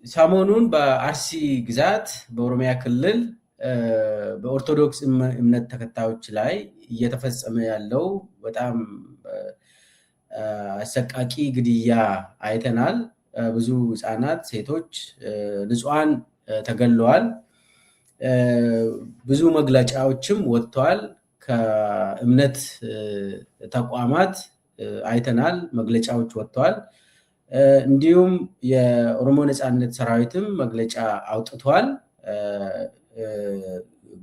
ሰሞኑን በአርሲ ግዛት በኦሮሚያ ክልል በኦርቶዶክስ እምነት ተከታዮች ላይ እየተፈጸመ ያለው በጣም አሰቃቂ ግድያ አይተናል። ብዙ ህፃናት፣ ሴቶች፣ ንጹሃን ተገለዋል። ብዙ መግለጫዎችም ወጥተዋል። ከእምነት ተቋማት አይተናል፣ መግለጫዎች ወጥተዋል። እንዲሁም የኦሮሞ ነፃነት ሰራዊትም መግለጫ አውጥቷል።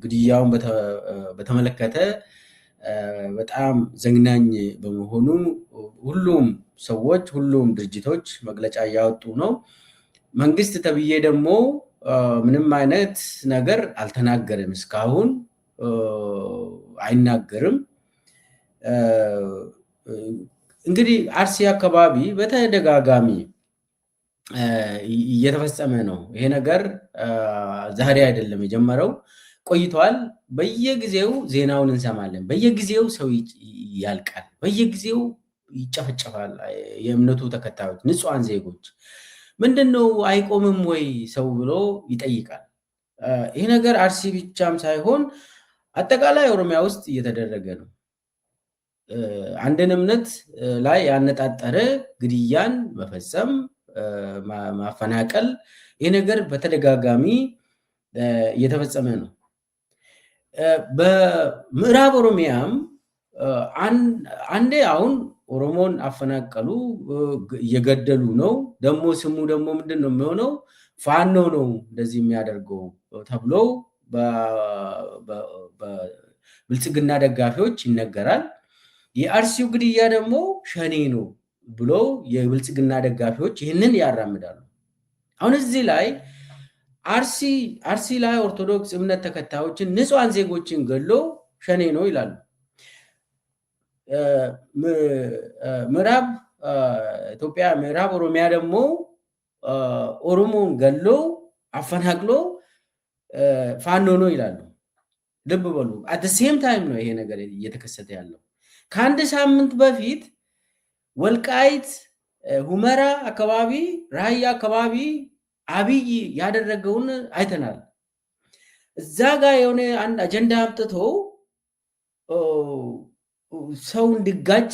ግድያውን በተመለከተ በጣም ዘግናኝ በመሆኑ ሁሉም ሰዎች፣ ሁሉም ድርጅቶች መግለጫ እያወጡ ነው። መንግስት ተብዬ ደግሞ ምንም አይነት ነገር አልተናገርም፣ እስካሁን አይናገርም። እንግዲህ አርሲ አካባቢ በተደጋጋሚ እየተፈጸመ ነው። ይሄ ነገር ዛሬ አይደለም የጀመረው፣ ቆይቷል። በየጊዜው ዜናውን እንሰማለን። በየጊዜው ሰው ያልቃል፣ በየጊዜው ይጨፈጨፋል። የእምነቱ ተከታዮች፣ ንጹሃን ዜጎች ምንድነው አይቆምም ወይ ሰው ብሎ ይጠይቃል። ይሄ ነገር አርሲ ብቻም ሳይሆን አጠቃላይ ኦሮሚያ ውስጥ እየተደረገ ነው። አንድን እምነት ላይ ያነጣጠረ ግድያን መፈጸም፣ ማፈናቀል፣ ይህ ነገር በተደጋጋሚ እየተፈጸመ ነው። በምዕራብ ኦሮሚያም አንዴ አሁን ኦሮሞን አፈናቀሉ፣ እየገደሉ ነው። ደግሞ ስሙ ደግሞ ምንድን ነው የሚሆነው? ፋኖ ነው እንደዚህ የሚያደርገው ተብሎ በብልጽግና ደጋፊዎች ይነገራል። የአርሲው ግድያ ደግሞ ሸኔ ነው ብሎ የብልጽግና ደጋፊዎች ይህንን ያራምዳሉ። አሁን እዚህ ላይ አርሲ ላይ ኦርቶዶክስ እምነት ተከታዮችን፣ ንጹሃን ዜጎችን ገሎ ሸኔ ነው ይላሉ። ምዕራብ ኢትዮጵያ፣ ምዕራብ ኦሮሚያ ደግሞ ኦሮሞን ገሎ አፈናቅሎ ፋኖ ነው ይላሉ። ልብ በሉ። አት ሴም ታይም ነው ይሄ ነገር እየተከሰተ ያለው። ከአንድ ሳምንት በፊት ወልቃይት፣ ሁመራ አካባቢ፣ ራያ አካባቢ አብይ ያደረገውን አይተናል። እዛ ጋር የሆነ አንድ አጀንዳ አምጥቶ ሰው እንዲጋጭ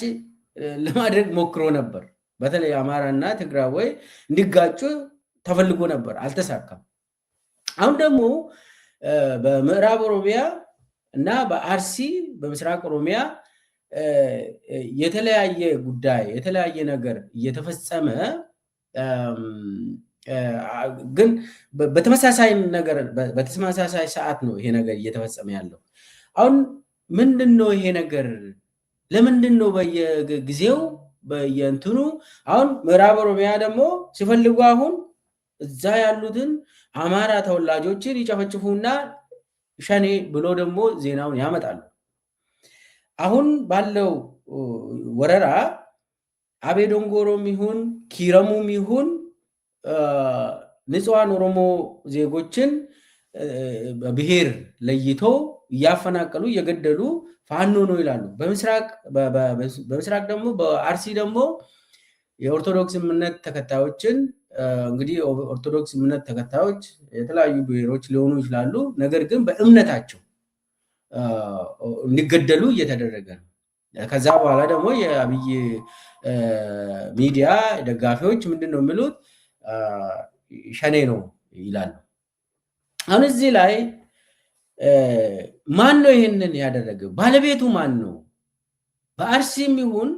ለማድረግ ሞክሮ ነበር። በተለይ አማራና ትግራይ እንዲጋጩ ተፈልጎ ነበር፣ አልተሳካም። አሁን ደግሞ በምዕራብ ኦሮሚያ እና በአርሲ በምስራቅ ኦሮሚያ የተለያየ ጉዳይ፣ የተለያየ ነገር እየተፈጸመ ግን በተመሳሳይ ነገር በተመሳሳይ ሰዓት ነው ይሄ ነገር እየተፈጸመ ያለው። አሁን ምንድን ነው ይሄ ነገር? ለምንድን ነው በየጊዜው በየእንትኑ? አሁን ምዕራብ ኦሮሚያ ደግሞ ሲፈልጉ አሁን እዛ ያሉትን አማራ ተወላጆችን ይጨፈጭፉና ሸኔ ብሎ ደግሞ ዜናውን ያመጣሉ። አሁን ባለው ወረራ አቤ ዶንጎሮም ይሁን ኪረሙም ይሁን ንጹሃን ኦሮሞ ዜጎችን ብሔር ለይቶ እያፈናቀሉ እየገደሉ ፋኖ ነው ይላሉ። በምስራቅ ደግሞ በአርሲ ደግሞ የኦርቶዶክስ እምነት ተከታዮችን እንግዲህ ኦርቶዶክስ እምነት ተከታዮች የተለያዩ ብሔሮች ሊሆኑ ይችላሉ። ነገር ግን በእምነታቸው እንዲገደሉ እየተደረገ ነው። ከዛ በኋላ ደግሞ የአብይ ሚዲያ ደጋፊዎች ምንድን ነው የሚሉት? ሸኔ ነው ይላሉ። አሁን እዚህ ላይ ማን ነው ይህንን ያደረገው? ባለቤቱ ማን ነው? በአርሲም ይሁን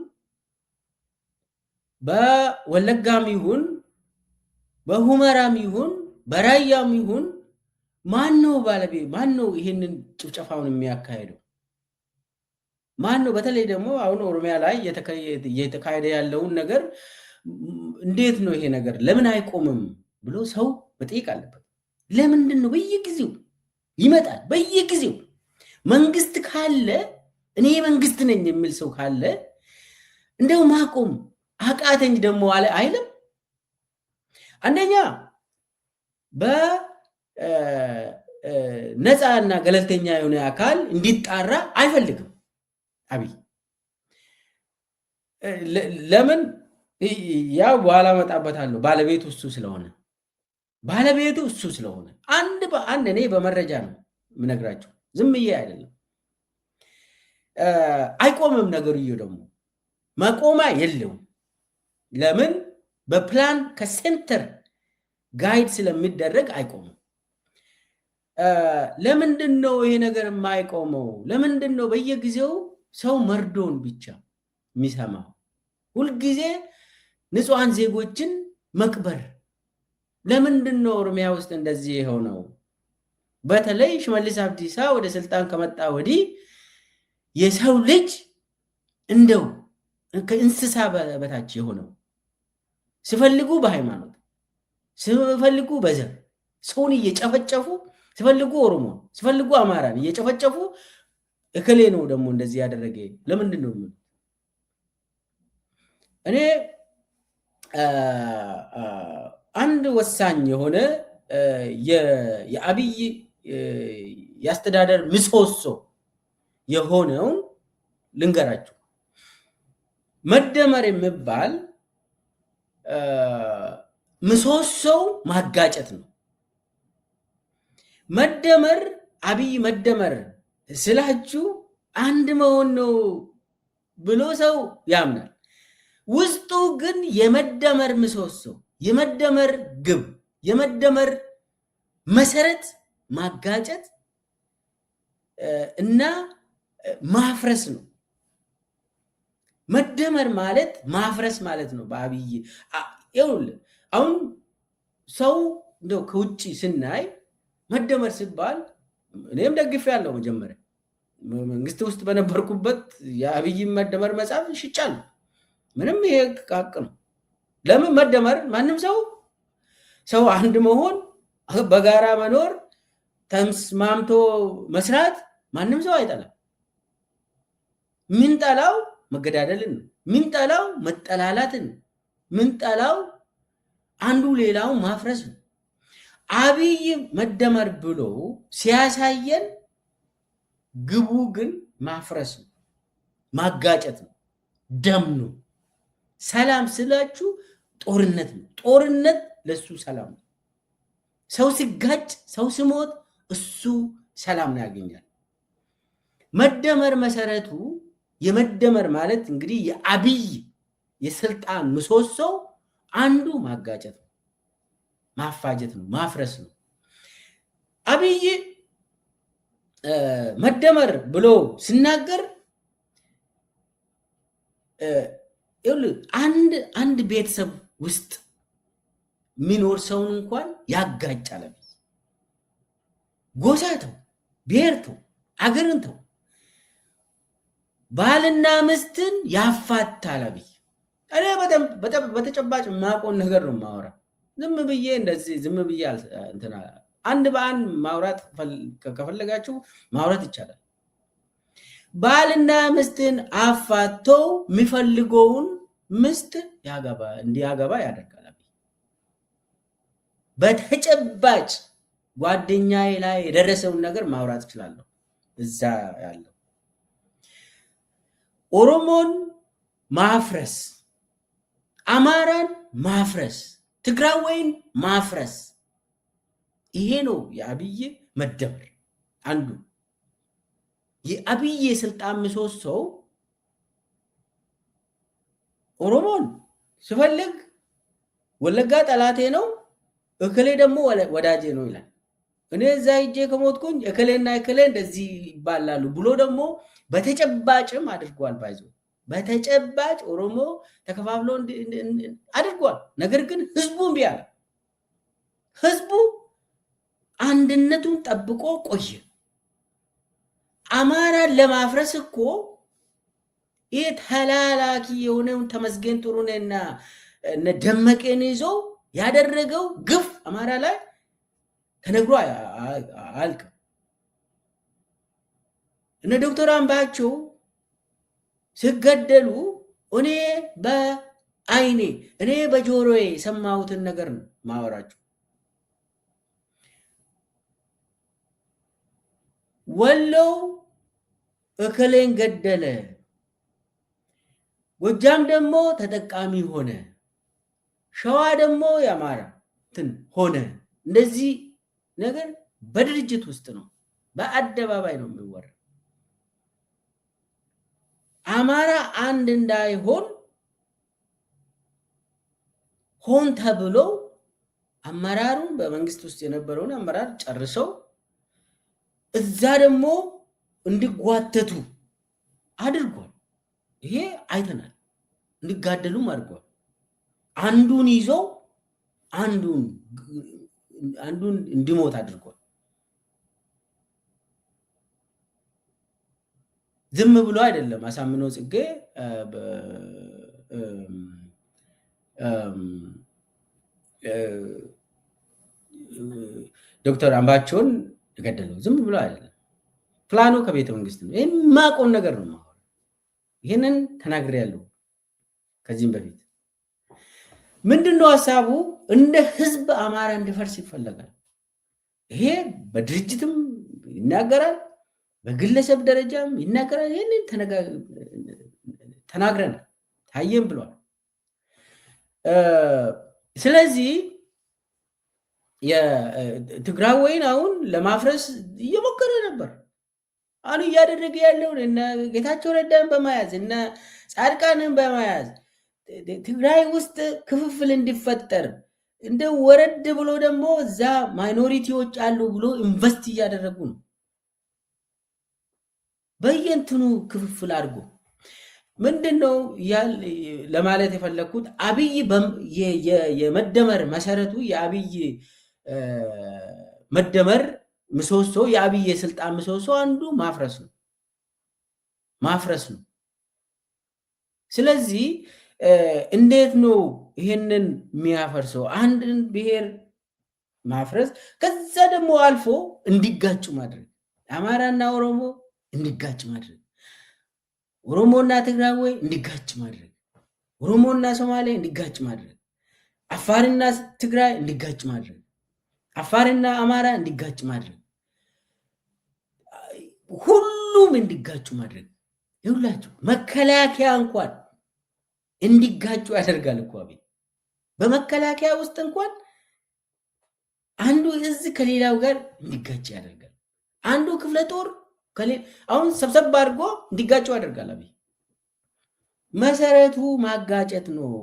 በወለጋም ይሁን በሁመራም ይሁን በራያም ይሁን ማን ነው ባለቤት? ማን ነው ይህንን ጭፍጨፋውን የሚያካሄደው? ማን ነው? በተለይ ደግሞ አሁን ኦሮሚያ ላይ እየተካሄደ ያለውን ነገር እንዴት ነው ይሄ ነገር ለምን አይቆምም ብሎ ሰው መጠየቅ አለበት። ለምንድን ነው በየጊዜው ይመጣል? በየጊዜው መንግስት ካለ እኔ መንግስት ነኝ የሚል ሰው ካለ እንደው ማቆም አቃተኝ ደግሞ አለ አይልም። አንደኛ በነፃ እና ገለልተኛ የሆነ አካል እንዲጣራ አይፈልግም አብይ። ለምን? ያው በኋላ መጣበታለሁ። ባለቤቱ እሱ ስለሆነ ባለቤቱ እሱ ስለሆነ አንድ በአንድ እኔ በመረጃ ነው የምነግራቸው፣ ዝም ብዬ አይደለም። አይቆምም ነገርዬ፣ ደግሞ መቆማ የለውም። ለምን? በፕላን ከሴንተር ጋይድ ስለሚደረግ አይቆምም። ለምንድን ነው ይሄ ነገር የማይቆመው? ለምንድን ነው በየጊዜው ሰው መርዶን ብቻ የሚሰማው? ሁልጊዜ ንጹሐን ዜጎችን መቅበር ለምንድን ነው ኦሮሚያ ውስጥ እንደዚህ የሆነው? በተለይ ሽመልስ አብዲሳ ወደ ስልጣን ከመጣ ወዲህ የሰው ልጅ እንደው ከእንስሳ በታች የሆነው፣ ሲፈልጉ በሃይማኖት ሲፈልጉ በዘር ሰውን እየጨፈጨፉ፣ ሲፈልጉ ኦሮሞን ሲፈልጉ አማራን እየጨፈጨፉ እከሌ ነው ደግሞ እንደዚህ ያደረገ ለምንድን ነው? እኔ አንድ ወሳኝ የሆነ የአብይ የአስተዳደር ምሰሶ የሆነውን ልንገራችሁ። መደመር የሚባል ምሰሶው ማጋጨት ነው። መደመር አብይ መደመር ስላችሁ አንድ መሆን ነው ብሎ ሰው ያምናል። ውስጡ ግን የመደመር ምሰሶ፣ የመደመር ግብ፣ የመደመር መሰረት ማጋጨት እና ማፍረስ ነው። መደመር ማለት ማፍረስ ማለት ነው። በአብይ ይኸውልህ አሁን ሰው እንደው ከውጭ ስናይ መደመር ሲባል እኔም ደግፌ ያለው መጀመሪያ መንግስት ውስጥ በነበርኩበት የአብይን መደመር መጽሐፍ ሽጫለሁ። ምንም ይሄ ቃቅ ነው። ለምን መደመር ማንም ሰው አንድ መሆን፣ በጋራ መኖር፣ ተስማምቶ መስራት ማንም ሰው አይጠላም። ምንጠላው መገዳደልን ነው። ምንጠላው መጠላላትን ነው። ምንጠላው አንዱ ሌላው ማፍረስ ነው። አብይ መደመር ብሎ ሲያሳየን ግቡ ግን ማፍረስ ነው፣ ማጋጨት ነው፣ ደም ነው። ሰላም ስላችሁ ጦርነት ነው። ጦርነት ለሱ ሰላም ነው። ሰው ሲጋጭ፣ ሰው ሲሞት እሱ ሰላም ነው ያገኛል። መደመር መሰረቱ የመደመር ማለት እንግዲህ የአብይ የስልጣን ምሰሶ አንዱ ማጋጨት ነው፣ ማፋጀት ነው፣ ማፍረስ ነው። አብይ መደመር ብሎ ሲናገር አንድ ቤተሰብ ውስጥ የሚኖር ሰውን እንኳን ያጋጫል። ጎሳ ተው፣ ብሔር ተው፣ አገርን ተው፣ ባልና ምስትን ያፋታል አብይ። እኔ በተጨባጭ የማውቀውን ነገር ነው የማወራ። ዝም ብዬ እንደዚህ ዝም ብዬ እንትና አንድ በአንድ ማውራት ከፈለጋችሁ ማውራት ይቻላል። ባልና ምስትን አፋቶ የሚፈልገውን ምስት እንዲያገባ ያደርጋል። በተጨባጭ ጓደኛዬ ላይ የደረሰውን ነገር ማውራት እችላለሁ። እዛ ያለው ኦሮሞን ማፍረስ፣ አማራን ማፍረስ፣ ትግራዋይን ማፍረስ፣ ይሄ ነው የአብይ መደመር አንዱ። የአብይ የስልጣን ምሰሶ ኦሮሞን ሲፈልግ ወለጋ ጠላቴ ነው፣ እከሌ ደግሞ ወዳጄ ነው ይላል። እኔ እዛ ሂጄ ከሞትኩኝ እከሌና እከሌ እንደዚህ ይባላሉ ብሎ ደግሞ በተጨባጭም አድርጓል። ባይዞ በተጨባጭ ኦሮሞ ተከፋፍሎ አድርጓል። ነገር ግን ህዝቡ እምቢ አለ። ህዝቡ አንድነቱን ጠብቆ ቆየ። አማራን ለማፍረስ እኮ ይህ ተላላኪ የሆነውን ተመስገን ጥሩነህና እነ ደመቀን ይዞ ያደረገው ግፍ አማራ ላይ ተነግሮ አያልቅም። እነ ዶክተር አምባቸው ሲገደሉ እኔ በአይኔ እኔ በጆሮዬ የሰማሁትን ነገር ነው ማወራቸው። ወሎው እከሌን ገደለ፣ ጎጃም ደግሞ ተጠቃሚ ሆነ፣ ሸዋ ደግሞ የአማራ እንትን ሆነ እንደዚህ ነገር በድርጅት ውስጥ ነው፣ በአደባባይ ነው የሚወራ። አማራ አንድ እንዳይሆን ሆን ተብሎ አመራሩን በመንግስት ውስጥ የነበረውን አመራር ጨርሰው እዛ ደግሞ እንዲጓተቱ አድርጓል። ይሄ አይተናል። እንዲጋደሉም አድርጓል። አንዱን ይዞ አንዱን እንዲሞት አድርጓል። ዝም ብሎ አይደለም። አሳምነው ጽጌ ዶክተር አምባቸውን የገደለው ዝም ብሎ አይደለም። ፕላኑ ከቤተ መንግስት ነው። ይህን የማውቀውን ነገር ነው። ይህንን ተናግሬያለሁ ከዚህም በፊት። ምንድነው ሀሳቡ? እንደ ህዝብ አማራ እንዲፈርስ ይፈለጋል። ይሄ በድርጅትም ይናገራል፣ በግለሰብ ደረጃም ይናገራል። ይህንን ተናግረናል፣ ታየም ብሏል። ስለዚህ የትግራይን አሁን ለማፍረስ እየሞከረ ነበር። አሁን እያደረገ ያለውን እነ ጌታቸው ረዳን በመያዝ እነ ጻድቃንን በመያዝ ትግራይ ውስጥ ክፍፍል እንዲፈጠር እንደ ወረድ ብሎ ደግሞ እዛ ማይኖሪቲዎች አሉ ብሎ ኢንቨስት እያደረጉ ነው። በየእንትኑ ክፍፍል አድርጎ ምንድነው ለማለት የፈለግኩት? አብይ የመደመር መሰረቱ የአብይ መደመር ምሰሶ የአብይ የስልጣን ምሰሶ አንዱ ማፍረስ ነው። ስለዚህ እንዴት ነው ይሄንን የሚያፈርሰው? አንድን ብሔር ማፍረስ፣ ከዛ ደግሞ አልፎ እንዲጋጩ ማድረግ፣ አማራና ኦሮሞ እንዲጋጭ ማድረግ፣ ኦሮሞና ትግራይ እንዲጋጭ ማድረግ፣ ኦሮሞና ሶማሌ እንዲጋጭ ማድረግ፣ አፋርና ትግራይ እንዲጋጭ ማድረግ፣ አፋርና አማራ እንዲጋጭ ማድረግ፣ ሁሉም እንዲጋጩ ማድረግ። ይሁላችሁ መከላከያ እንኳን እንዲጋጩ ያደርጋል እኮ አቤት። በመከላከያ ውስጥ እንኳን አንዱ እዝ ከሌላው ጋር እንዲጋጭ ያደርጋል። አንዱ ክፍለ ጦር አሁን ሰብሰብ አድርጎ እንዲጋጩ ያደርጋል። አቤት መሰረቱ ማጋጨት ነው።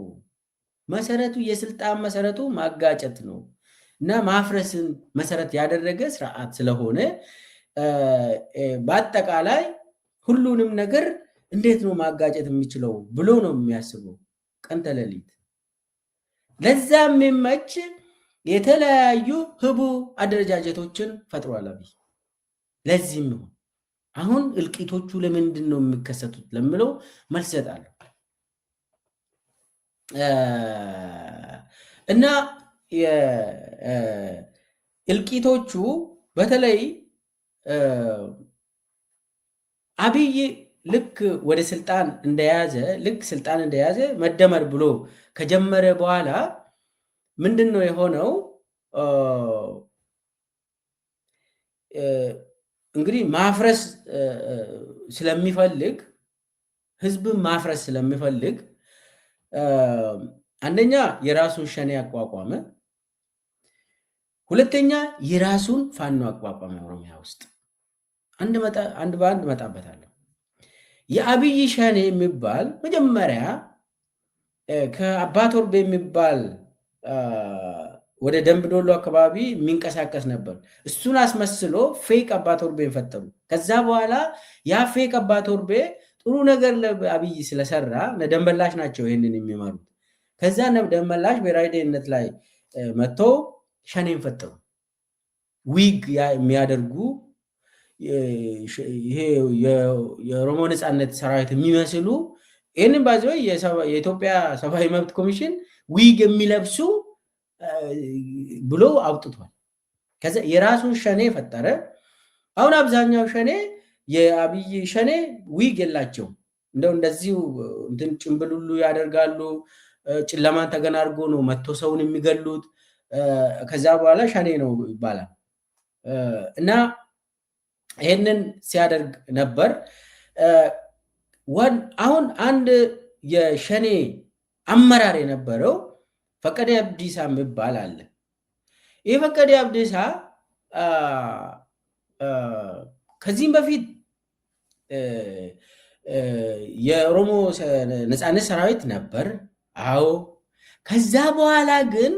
መሰረቱ የስልጣን መሰረቱ ማጋጨት ነው እና ማፍረስን መሰረት ያደረገ ስርዓት ስለሆነ በአጠቃላይ ሁሉንም ነገር እንዴት ነው ማጋጨት የሚችለው ብሎ ነው የሚያስበው ቀን ተሌሊት። ለዛ የሚመች የተለያዩ ህቡ አደረጃጀቶችን ፈጥሯል አብይ። ለዚህም ነው አሁን እልቂቶቹ ለምንድን ነው የሚከሰቱት ለምለው መልስ እሰጣለሁ። እና እልቂቶቹ በተለይ አብይ ልክ ወደ ስልጣን እንደያዘ መደመር ብሎ ከጀመረ በኋላ ምንድን ነው የሆነው? እንግዲህ ማፍረስ ስለሚፈልግ ህዝብን ማፍረስ ስለሚፈልግ አንደኛ የራሱን ሸኔ አቋቋመ፣ ሁለተኛ የራሱን ፋኖ አቋቋመ። ኦሮሚያ ውስጥ አንድ በአንድ መጣበታለሁ። የአብይ ሸኔ የሚባል መጀመሪያ ከአባ ቶርቤ የሚባል ወደ ደንብ ዶሎ አካባቢ የሚንቀሳቀስ ነበር። እሱን አስመስሎ ፌክ አባ ቶርቤን ፈጠሩ። ከዛ በኋላ ያ ፌክ አባ ቶርቤ ጥሩ ነገር ለአብይ ስለሰራ ደንበላሽ ናቸው ይህንን የሚመሩት። ከዛ ደንበላሽ ብሔራዊ ደህንነት ላይ መጥተው ሸኔን ፈጠሩ። ዊግ የሚያደርጉ ይሄ የኦሮሞ ነፃነት ሰራዊት የሚመስሉ ይህንን ባዚ የኢትዮጵያ ሰብአዊ መብት ኮሚሽን ዊግ የሚለብሱ ብሎ አውጥቷል። ከዛ የራሱን ሸኔ ፈጠረ። አሁን አብዛኛው ሸኔ የአብይ ሸኔ ዊግ የላቸው እንደዚሁ እንትን ጭምብል ሁሉ ያደርጋሉ። ጨለማን ተገን አድርጎ ነው መጥቶ ሰውን የሚገሉት። ከዛ በኋላ ሸኔ ነው ይባላል። እና ይሄንን ሲያደርግ ነበር። አሁን አንድ የሸኔ አመራር የነበረው ፈቀደ አብዲሳ የሚባል አለ። የፈቀደ አብዲሳ ከዚህም በፊት የኦሮሞ ነፃነት ሰራዊት ነበር። አዎ። ከዛ በኋላ ግን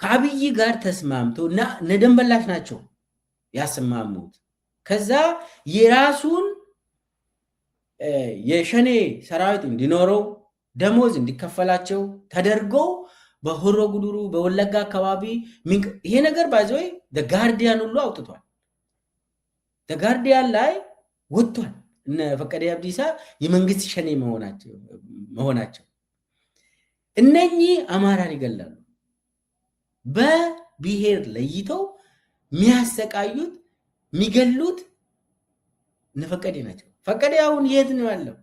ከአብይ ጋር ተስማምቶ እና ነደንበላሽ ናቸው ያስማሙት። ከዛ የራሱን የሸኔ ሰራዊት እንዲኖረው ደሞዝ እንዲከፈላቸው ተደርጎ በሆሮ ጉዱሩ በወለጋ አካባቢ ይሄ ነገር ባይዘይ ጋርዲያን ሁሉ አውጥቷል። ጋርዲያን ላይ ወጥቷል። እነ ፈቀደ አብዲሳ የመንግስት ሸኔ መሆናቸው እነኚህ አማራን ይገላሉ። በብሔር ለይተው የሚያሰቃዩት የሚገሉት እነ ፈቀደ ናቸው። ፈቀደ አሁን የት ነው ያለው?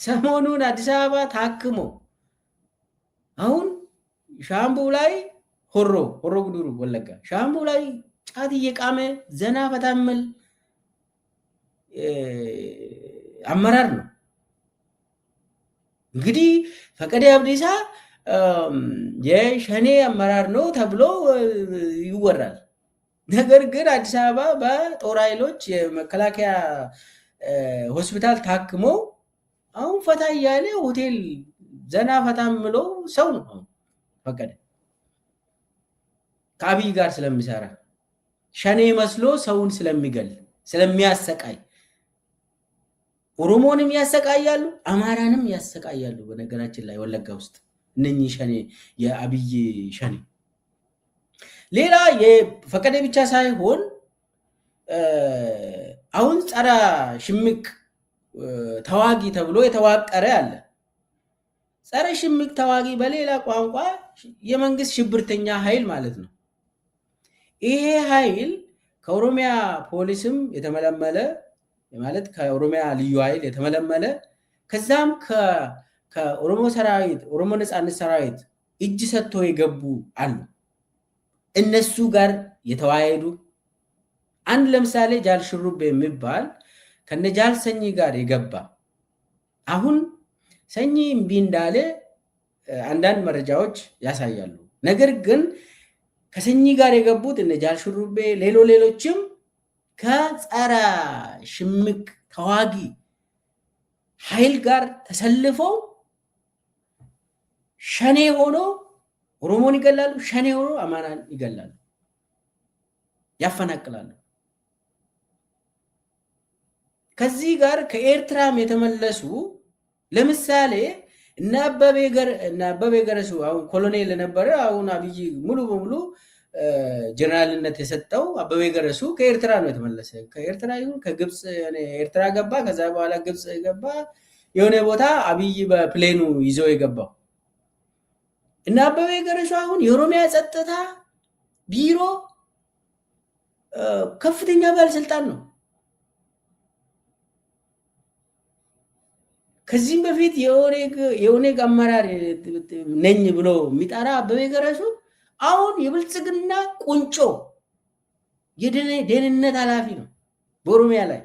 ሰሞኑን አዲስ አበባ ታክሞ አሁን ሻምቡ ላይ ሆሮ ጉዱሩ ወለጋ ሻምቡ ላይ ጫት እየቃመ ዘና ፈታምል አመራር ነው። እንግዲህ ፈቀደ አብዲሳ የሸኔ አመራር ነው ተብሎ ይወራል። ነገር ግን አዲስ አበባ በጦር ኃይሎች የመከላከያ ሆስፒታል ታክሞ አሁን ፈታ እያለ ሆቴል ዘና ፈታም ብሎ ሰው ነው። ፈቀደ ከአብይ ጋር ስለሚሰራ ሸኔ መስሎ ሰውን ስለሚገል ስለሚያሰቃይ ኦሮሞንም ያሰቃያሉ፣ አማራንም ያሰቃያሉ። በነገራችን ላይ ወለጋ ውስጥ እነኚህ ሸኔ የአብይ ሸኔ ሌላ የፈቀደ ብቻ ሳይሆን አሁን ጸረ ሽምቅ ተዋጊ ተብሎ የተዋቀረ አለ። ጸረ ሽምቅ ተዋጊ በሌላ ቋንቋ የመንግስት ሽብርተኛ ኃይል ማለት ነው። ይሄ ኃይል ከኦሮሚያ ፖሊስም የተመለመለ ማለት ከኦሮሚያ ልዩ ኃይል የተመለመለ ከዛም ከኦሮሞ ሰራዊት ኦሮሞ ነፃነት ሰራዊት እጅ ሰጥቶ የገቡ አሉ። እነሱ ጋር የተዋየዱ አንድ ለምሳሌ ጃል ሽሩብ የሚባል ከነጃል ሰኚ ጋር የገባ አሁን ሰኚ እምቢ እንዳለ አንዳንድ መረጃዎች ያሳያሉ። ነገር ግን ከሰኚ ጋር የገቡት እነጃል ሽሩቤ ሌሎችም ከጸረ ሽምቅ ተዋጊ ኃይል ጋር ተሰልፈው ሸኔ ሆኖ ኦሮሞን ይገላሉ፣ ሸኔ ሆኖ አማራን ይገላሉ፣ ያፈናቅላሉ። ከዚህ ጋር ከኤርትራም የተመለሱ ለምሳሌ እነ አበበ ገረሱ አሁን ኮሎኔል ነበረ። አሁን አብይ ሙሉ በሙሉ ጀነራልነት የሰጠው አበበ ገረሱ ከኤርትራ ነው የተመለሰ። ከኤርትራ ይሁን ከግብፅ ኤርትራ ገባ። ከዛ በኋላ ግብፅ ገባ። የሆነ ቦታ አብይ በፕሌኑ ይዞ የገባው እና አበበ ገረሱ አሁን የኦሮሚያ ጸጥታ ቢሮ ከፍተኛ ባለስልጣን ነው። ከዚህም በፊት የኦኔግ አመራር ነኝ ብሎ የሚጠራ አበበ ገረሱ አሁን የብልጽግና ቁንጮ የደህንነት ኃላፊ ነው በኦሮሚያ ላይ።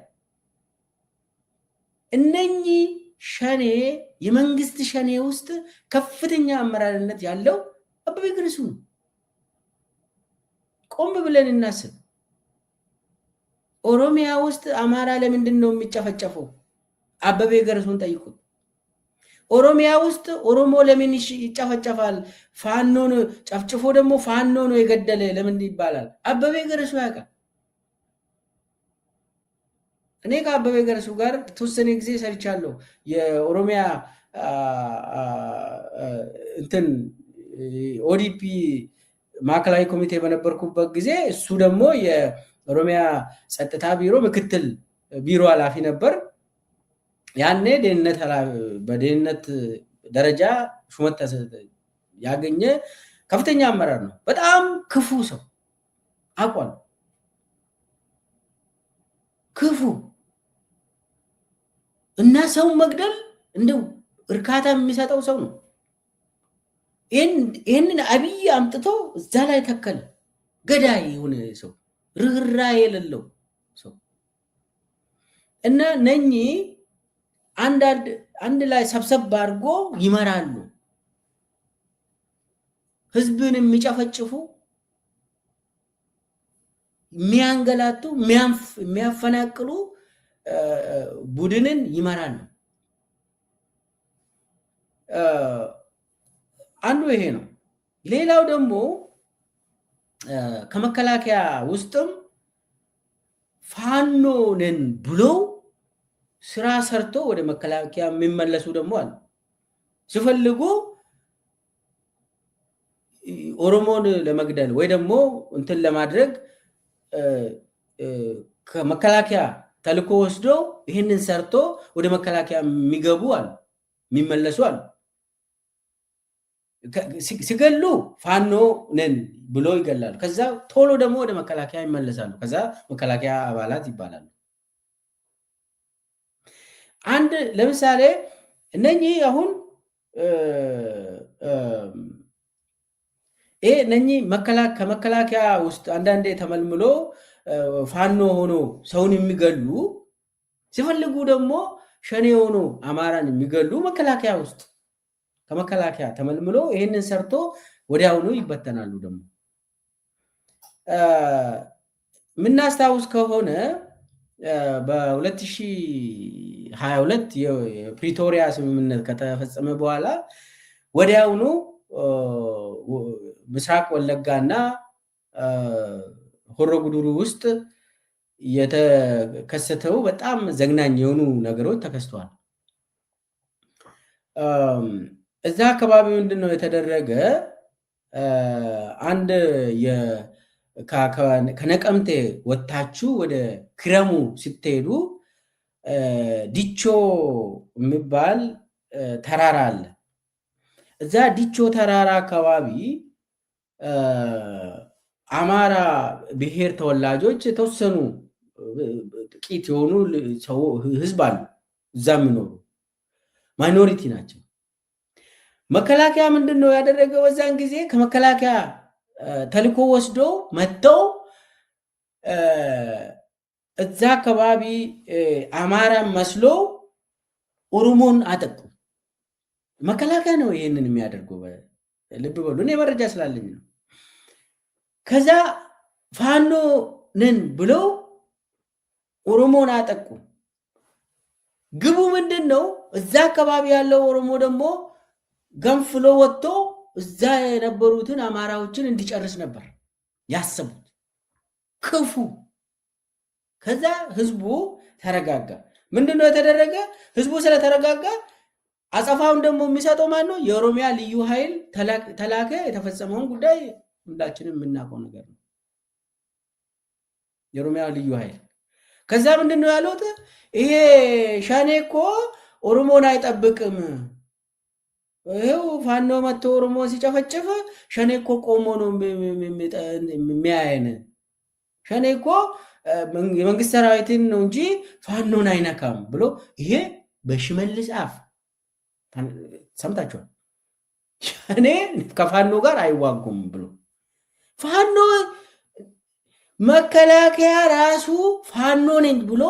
እነኚህ ሸኔ የመንግስት ሸኔ ውስጥ ከፍተኛ አመራርነት ያለው አበበ ገረሱ ነው። ቆም ብለን እናስብ። ኦሮሚያ ውስጥ አማራ ለምንድን ነው የሚጨፈጨፈው? አበበ ገረሱን ጠይቁት። ኦሮሚያ ውስጥ ኦሮሞ ለምን ይጨፈጨፋል? ፋኖ ነው ጨፍጭፎ ደግሞ ፋኖ ነው የገደለ ለምን ይባላል? አበበ ገረሱ ያውቃል። እኔ ከአበበ ገረሱ ጋር ተወሰነ ጊዜ ሰርቻለሁ። የኦሮሚያ እንትን ኦዲፒ ማዕከላዊ ኮሚቴ በነበርኩበት ጊዜ እሱ ደግሞ የኦሮሚያ ጸጥታ ቢሮ ምክትል ቢሮ ኃላፊ ነበር። ያኔ በደህንነት ደረጃ ሹመት ያገኘ ከፍተኛ አመራር ነው። በጣም ክፉ ሰው አቋል ክፉ እና ሰው መግደል እንደው እርካታ የሚሰጠው ሰው ነው። ይህንን አብይ አምጥቶ እዛ ላይ ተከለ። ገዳይ የሆነ ሰው ርህራሄ የሌለው ሰው እና እነኚህ አንድ ላይ ሰብሰብ አድርጎ ይመራሉ። ህዝብን የሚጨፈጭፉ የሚያንገላቱ የሚያፈናቅሉ ቡድንን ይመራሉ። አንዱ ይሄ ነው። ሌላው ደግሞ ከመከላከያ ውስጥም ፋኖ ነን ብሎ ስራ ሰርቶ ወደ መከላከያ የሚመለሱ ደግሞ አሉ። ሲፈልጉ ኦሮሞን ለመግደል ወይ ደግሞ እንትን ለማድረግ ከመከላከያ ተልኮ ወስዶ ይህንን ሰርቶ ወደ መከላከያ የሚገቡ አሉ፣ የሚመለሱ አሉ። ሲገሉ ፋኖ ነን ብሎ ይገላሉ። ከዛ ቶሎ ደግሞ ወደ መከላከያ ይመለሳሉ። ከዛ መከላከያ አባላት ይባላሉ። አንድ ለምሳሌ እነኚህ አሁን እነኚህ ከመከላከያ ውስጥ አንዳንዴ ተመልምሎ ፋኖ ሆኖ ሰውን የሚገሉ ሲፈልጉ ደግሞ ሸኔ ሆኖ አማራን የሚገሉ መከላከያ ውስጥ ከመከላከያ ተመልምሎ ይህንን ሰርቶ ወዲያውኑ ይበተናሉ። ደግሞ የምናስታውስ ከሆነ በ2022 የፕሪቶሪያ ስምምነት ከተፈጸመ በኋላ ወዲያውኑ ምስራቅ ወለጋና ሆሮ ጉዱሩ ውስጥ የተከሰተው በጣም ዘግናኝ የሆኑ ነገሮች ተከስተዋል። እዛ አካባቢ ምንድነው የተደረገ? አንድ ከነቀምቴ ወታችሁ ወደ ክረሙ ስትሄዱ ዲቾ የሚባል ተራራ አለ። እዛ ዲቾ ተራራ አካባቢ አማራ ብሔር ተወላጆች የተወሰኑ ጥቂት የሆኑ ህዝብ አሉ። እዛ የሚኖሩ ማይኖሪቲ ናቸው። መከላከያ ምንድነው ያደረገው? በዛን ጊዜ ከመከላከያ ተልኮ ወስዶ መጥተው እዛ አካባቢ አማራ መስሎ ኦሮሞን አጠቁ። መከላከያ ነው ይሄንን የሚያደርገው። ልብ በሉ፣ እኔ መረጃ ስላለኝ ነው። ከዛ ፋኖ ነን ብለው ኦሮሞን አጠቁ። ግቡ ምንድን ነው? እዛ አካባቢ ያለው ኦሮሞ ደግሞ ገንፍሎ ወጥቶ እዛ የነበሩትን አማራዎችን እንዲጨርስ ነበር ያሰቡት። ክፉ። ከዛ ህዝቡ ተረጋጋ። ምንድነው የተደረገ? ህዝቡ ስለተረጋጋ አጸፋውን ደግሞ የሚሰጠው ማን ነው? የኦሮሚያ ልዩ ኃይል ተላከ። የተፈጸመውን ጉዳይ ሁላችንም የምናውቀው ነገር ነው። የኦሮሚያ ልዩ ኃይል ከዛ ምንድነው ያሉት? ይሄ ሸኔ እኮ ኦሮሞን አይጠብቅም። ይሄው ፋኖ መጥቶ ኦሮሞ ሲጨፈጭፍ ሸኔ እኮ ቆሞ ነው የሚያየን። ሸኔ እኮ የመንግስት ሰራዊትን ነው እንጂ ፋኖን አይነካም ብሎ ይሄ በሽመልስ አፍ ሰምታችኋል። ሸኔ ከፋኖ ጋር አይዋጉም ብሎ ፋኖ መከላከያ ራሱ ፋኖ ነኝ ብሎ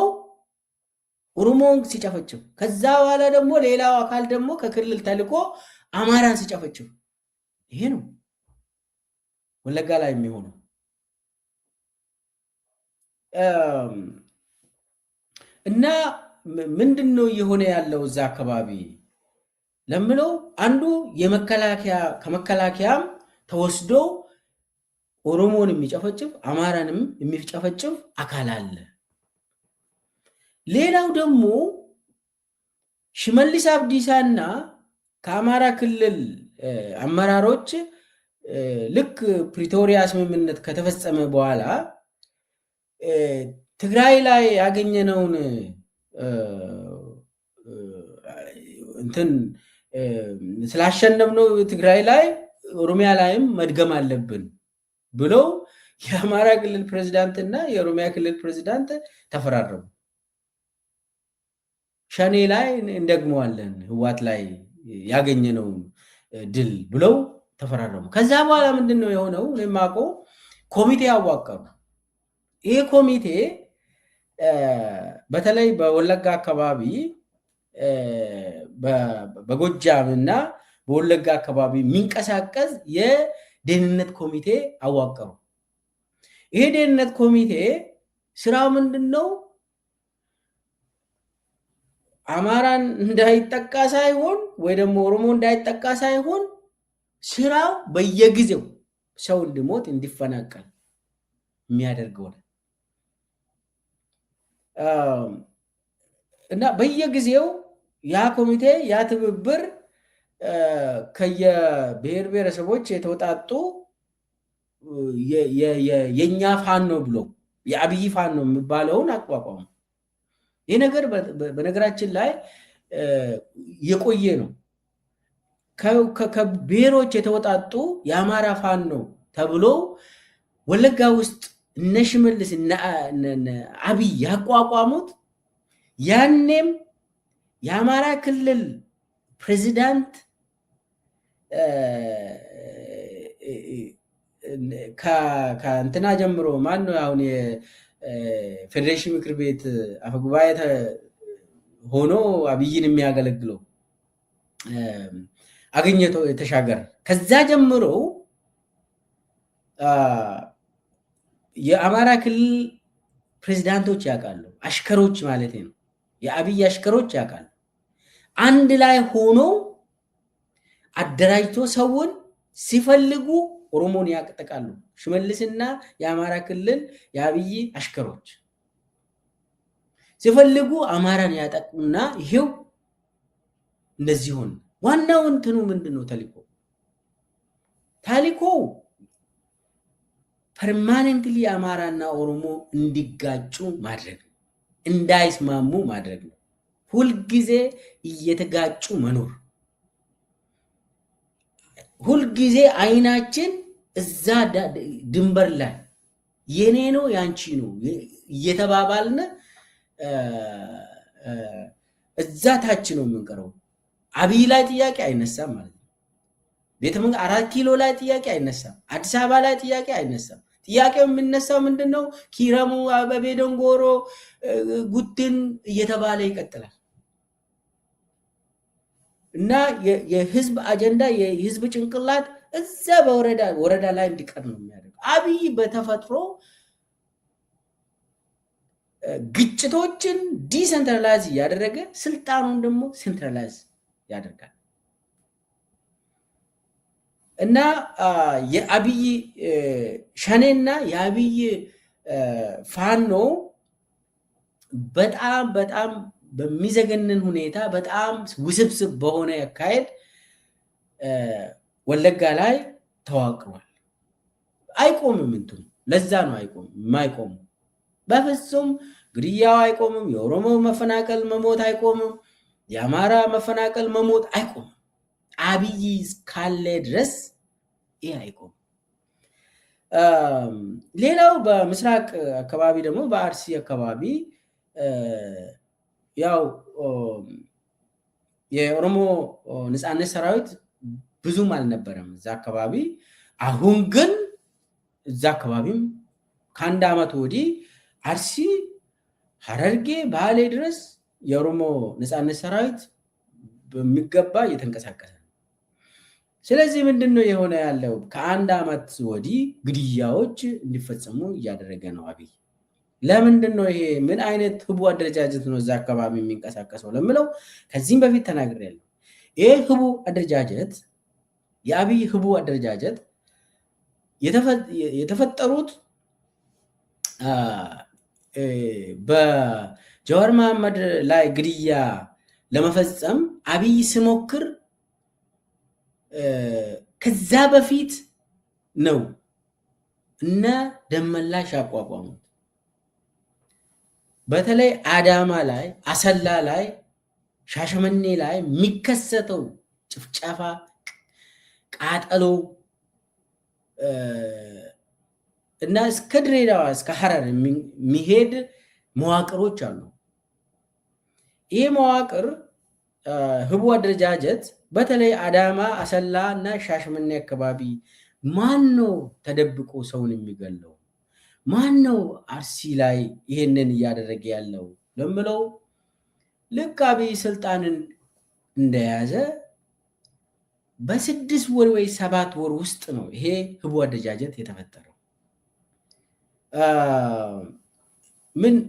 ኦሮሞን ሲጨፈጭፍ፣ ከዛ በኋላ ደግሞ ሌላው አካል ደግሞ ከክልል ተልኮ አማራን ሲጨፈጭፍ፣ ይሄ ነው ወለጋ ላይ የሚሆነው። እና ምንድነው እየሆነ ያለው እዛ አካባቢ ለምለው አንዱ ከመከላከያም ተወስዶ ኦሮሞን የሚጨፈጭፍ አማራንም የሚጨፈጭፍ አካል አለ። ሌላው ደግሞ ሽመልስ አብዲሳና ከአማራ ክልል አመራሮች ልክ ፕሪቶሪያ ስምምነት ከተፈጸመ በኋላ ትግራይ ላይ ያገኘነውን እንትን ስላሸነፍነው ትግራይ ላይ ኦሮሚያ ላይም መድገም አለብን ብለው የአማራ ክልል ፕሬዝዳንት እና የኦሮሚያ ክልል ፕሬዝዳንት ተፈራረሙ። ሸኔ ላይ እንደግመዋለን፣ ህዋት ላይ ያገኘነው ድል ብለው ተፈራረሙ። ከዛ በኋላ ምንድነው የሆነው? የማውቀው ኮሚቴ አዋቀሩ። ይሄ ኮሚቴ በተለይ በወለጋ አካባቢ በጎጃም እና በወለጋ አካባቢ የሚንቀሳቀስ ደህንነት ኮሚቴ አዋቀሩ። ይሄ ደህንነት ኮሚቴ ስራው ምንድነው? አማራን እንዳይጠቃ ሳይሆን ወይ ደግሞ ኦሮሞ እንዳይጠቃ ሳይሆን ስራው በየጊዜው ሰው እንዲሞት እንዲፈናቀል የሚያደርገው ነው። እና በየጊዜው ያ ኮሚቴ ያ ትብብር ከየብሔር ብሔረሰቦች የተወጣጡ የኛ ፋኖ ብሎ የአብይ ፋኖ የሚባለውን አቋቋሙ። ይህ ነገር በነገራችን ላይ የቆየ ነው። ከብሔሮች የተወጣጡ የአማራ ፋኖ ተብሎ ወለጋ ውስጥ እነ ሽመልስ እነ አብይ ያቋቋሙት ያኔም የአማራ ክልል ፕሬዚዳንት ከእንትና ጀምሮ ማን ነው አሁን የፌዴሬሽን ምክር ቤት አፈጉባኤ ሆኖ አብይን የሚያገለግለው አገኘሁ ተሻገር ከዛ ጀምሮ የአማራ ክልል ፕሬዚዳንቶች ያውቃሉ፣ አሽከሮች ማለት ነው። የአብይ አሽከሮች ያውቃሉ። አንድ ላይ ሆኖ አደራጅቶ ሰውን ሲፈልጉ ኦሮሞን ያጠቃሉ። ሽመልስና የአማራ ክልል የአብይ አሽከሮች ሲፈልጉ አማራን ያጠቁና ይሄው እንደዚህ ሆነ። ዋናው እንትኑ ምንድነው? ታሊኮ ፐርማነንትሊ አማራና ኦሮሞ እንዲጋጩ ማድረግ ነው፣ እንዳይስማሙ ማድረግ ነው። ሁልጊዜ እየተጋጩ መኖር፣ ሁልጊዜ አይናችን እዛ ድንበር ላይ የኔ ነው ያንቺ ነው እየተባባልን እዛ ታች ነው የምንቀረው። አብይ ላይ ጥያቄ አይነሳም ማለት ነው። ቤተመንግስት 4 ኪሎ ላይ ጥያቄ አይነሳም። አዲስ አበባ ላይ ጥያቄ አይነሳም። ጥያቄው የሚነሳው ምንድነው? ኪረሙ፣ አበቤ ደንጎሮ፣ ጉትን እየተባለ ይቀጥላል። እና የህዝብ አጀንዳ የህዝብ ጭንቅላት እዛ በወረዳ ላይ እንዲቀር ነው የሚያደርገው። አብይ በተፈጥሮ ግጭቶችን ዲሰንትራላይዝ እያደረገ ስልጣኑን ደግሞ ሴንትራላይዝ ያደርጋል። እና የአብይ ሸኔና የአብይ ፋኖ በጣም በሚዘገንን ሁኔታ በጣም ውስብስብ በሆነ አካሄድ ወለጋ ላይ ተዋቅሯል። አይቆምም እንትኑ። ለዛ ነው የማይቆሙ። በፍጹም ግድያው አይቆምም። የኦሮሞ መፈናቀል መሞት አይቆምም። የአማራ መፈናቀል መሞት አይቆምም። አብይ እስካለ ድረስ ይህ አይቆምም። ሌላው በምስራቅ አካባቢ ደግሞ በአርሲ አካባቢ ያው የኦሮሞ ነፃነት ሰራዊት ብዙም አልነበረም እዛ አካባቢ። አሁን ግን እዛ አካባቢም ከአንድ ዓመት ወዲህ አርሲ፣ ሐረርጌ፣ ባሌ ድረስ የኦሮሞ ነፃነት ሰራዊት በሚገባ እየተንቀሳቀሰ ነው። ስለዚህ ምንድነው የሆነ ያለው? ከአንድ ዓመት ወዲህ ግድያዎች እንዲፈጸሙ እያደረገ ነው አብይ። ለምንድነው ይሄ? ምን አይነት ህቡ አደረጃጀት ነው እዛ አካባቢ የሚንቀሳቀሰው ለምለው ከዚህም በፊት ተናግሬያለሁ። ይሄ ህቡ አደረጃጀት የአብይ ህቡ አደረጃጀት የተፈጠሩት በጀዋር መሐመድ ላይ ግድያ ለመፈጸም አብይ ሲሞክር ከዛ በፊት ነው እነ ደመላሽ ያቋቋሙት። በተለይ አዳማ ላይ፣ አሰላ ላይ፣ ሻሸመኔ ላይ የሚከሰተው ጭፍጨፋ፣ ቃጠሎ እና እስከ ድሬዳዋ እስከ ሐረር የሚሄድ መዋቅሮች አሉ። ይህ መዋቅር ህቡ አደረጃጀት በተለይ አዳማ፣ አሰላ እና ሻሸመኔ አካባቢ ማን ነው ተደብቆ ሰውን የሚገለው? ማን ነው አርሲ ላይ ይሄንን እያደረገ ያለው ለምለው ልክ አብይ ስልጣንን እንደያዘ በ6 ወር ወይ 7 ወር ውስጥ ነው ይሄ ህቡ አደረጃጀት የተፈጠረው።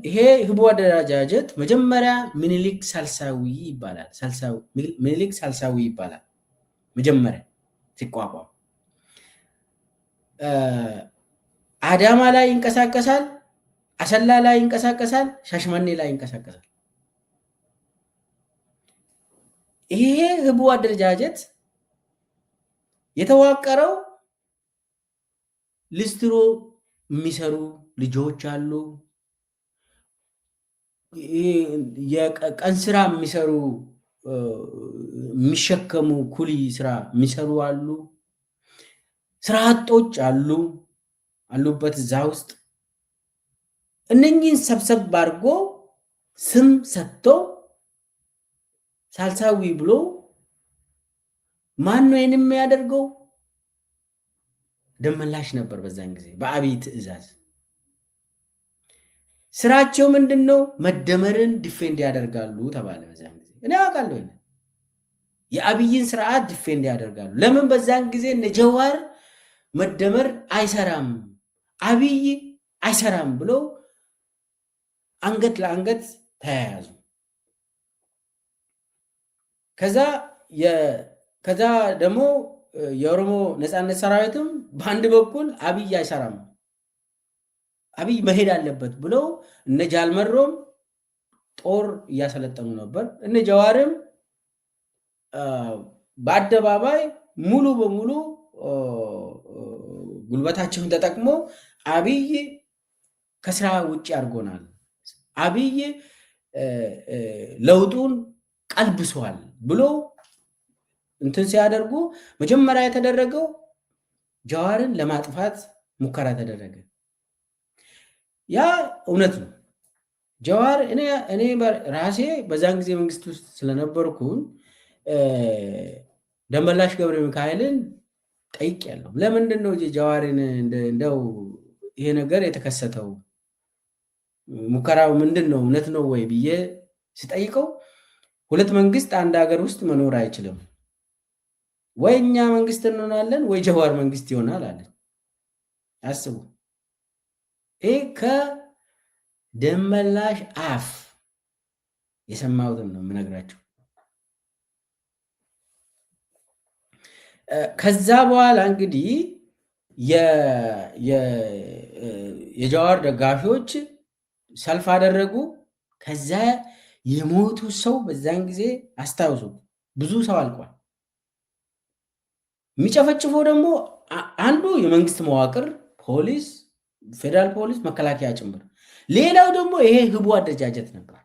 ይሄ ህቡ አደረጃጀት መጀመሪያ ምኒልክ ሳልሳዊ ይባላል። ምኒልክ ሳልሳዊ ይባላል መጀመሪያ ሲቋቋም። አዳማ ላይ ይንቀሳቀሳል፣ አሰላ ላይ ይንቀሳቀሳል፣ ሻሽመኔ ላይ ይንቀሳቀሳል። ይሄ ህቡ አደረጃጀት የተዋቀረው ሊስትሮ የሚሰሩ ልጆች አሉ፣ የቀን ስራ የሚሰሩ የሚሸከሙ ኩሊ ስራ የሚሰሩ አሉ፣ ስራ አጦች አሉበት እዛ ውስጥ። እነኚህን ሰብሰብ አድርጎ ስም ሰጥቶ ሳልሳዊ ብሎ ማን ነው ይህን የሚያደርገው? ደመላሽ ነበር በዛን ጊዜ በአብይ ትዕዛዝ። ስራቸው ምንድን ነው? መደመርን ዲፌንድ ያደርጋሉ ተባለ በዛን ጊዜ። እኔ አውቃለሁ የአብይን ስርዓት ዲፌንድ ያደርጋሉ። ለምን? በዛን ጊዜ እነ ጀዋር መደመር አይሰራም፣ አብይ አይሰራም ብለው አንገት ለአንገት ተያያዙ። ከዛ ደግሞ የኦሮሞ ነፃነት ሰራዊትም በአንድ በኩል አብይ አይሰራም፣ አብይ መሄድ አለበት ብለው እነ ጃልመሮም ጦር እያሰለጠኑ ነበር። እነ ጀዋርም በአደባባይ ሙሉ በሙሉ ጉልበታቸውን ተጠቅሞ አብይ ከስራ ውጭ አድርጎናል፣ አብይ ለውጡን ቀልብሷል ብሎ እንትን ሲያደርጉ መጀመሪያ የተደረገው ጀዋርን ለማጥፋት ሙከራ ተደረገ። ያ እውነት ነው። ጀዋር እኔ ራሴ በዛን ጊዜ መንግስት ውስጥ ስለነበርኩኝ ደመላሽ ገብረ ሚካኤልን ጠይቄያለሁ። ለምንድን ነው ጀዋርን እንደው ይሄ ነገር የተከሰተው? ሙከራው ምንድን ነው? እውነት ነው ወይ ብዬ ሲጠይቀው ሁለት መንግስት አንድ ሀገር ውስጥ መኖር አይችልም፣ ወይ እኛ መንግስት እንሆናለን ወይ ጀዋር መንግስት ይሆናል አለ። አስቡ። ይህ ከደመላሽ አፍ የሰማሁትን ነው የምነግራቸው። ከዛ በኋላ እንግዲህ የጀዋር ደጋፊዎች ሰልፍ አደረጉ። ከዛ የሞቱ ሰው በዛን ጊዜ አስታውሱ፣ ብዙ ሰው አልቋል። የሚጨፈጭፈው ደግሞ አንዱ የመንግስት መዋቅር ፖሊስ፣ ፌዴራል ፖሊስ፣ መከላከያ ጭምር። ሌላው ደግሞ ይሄ ህቡ አደረጃጀት ነበር።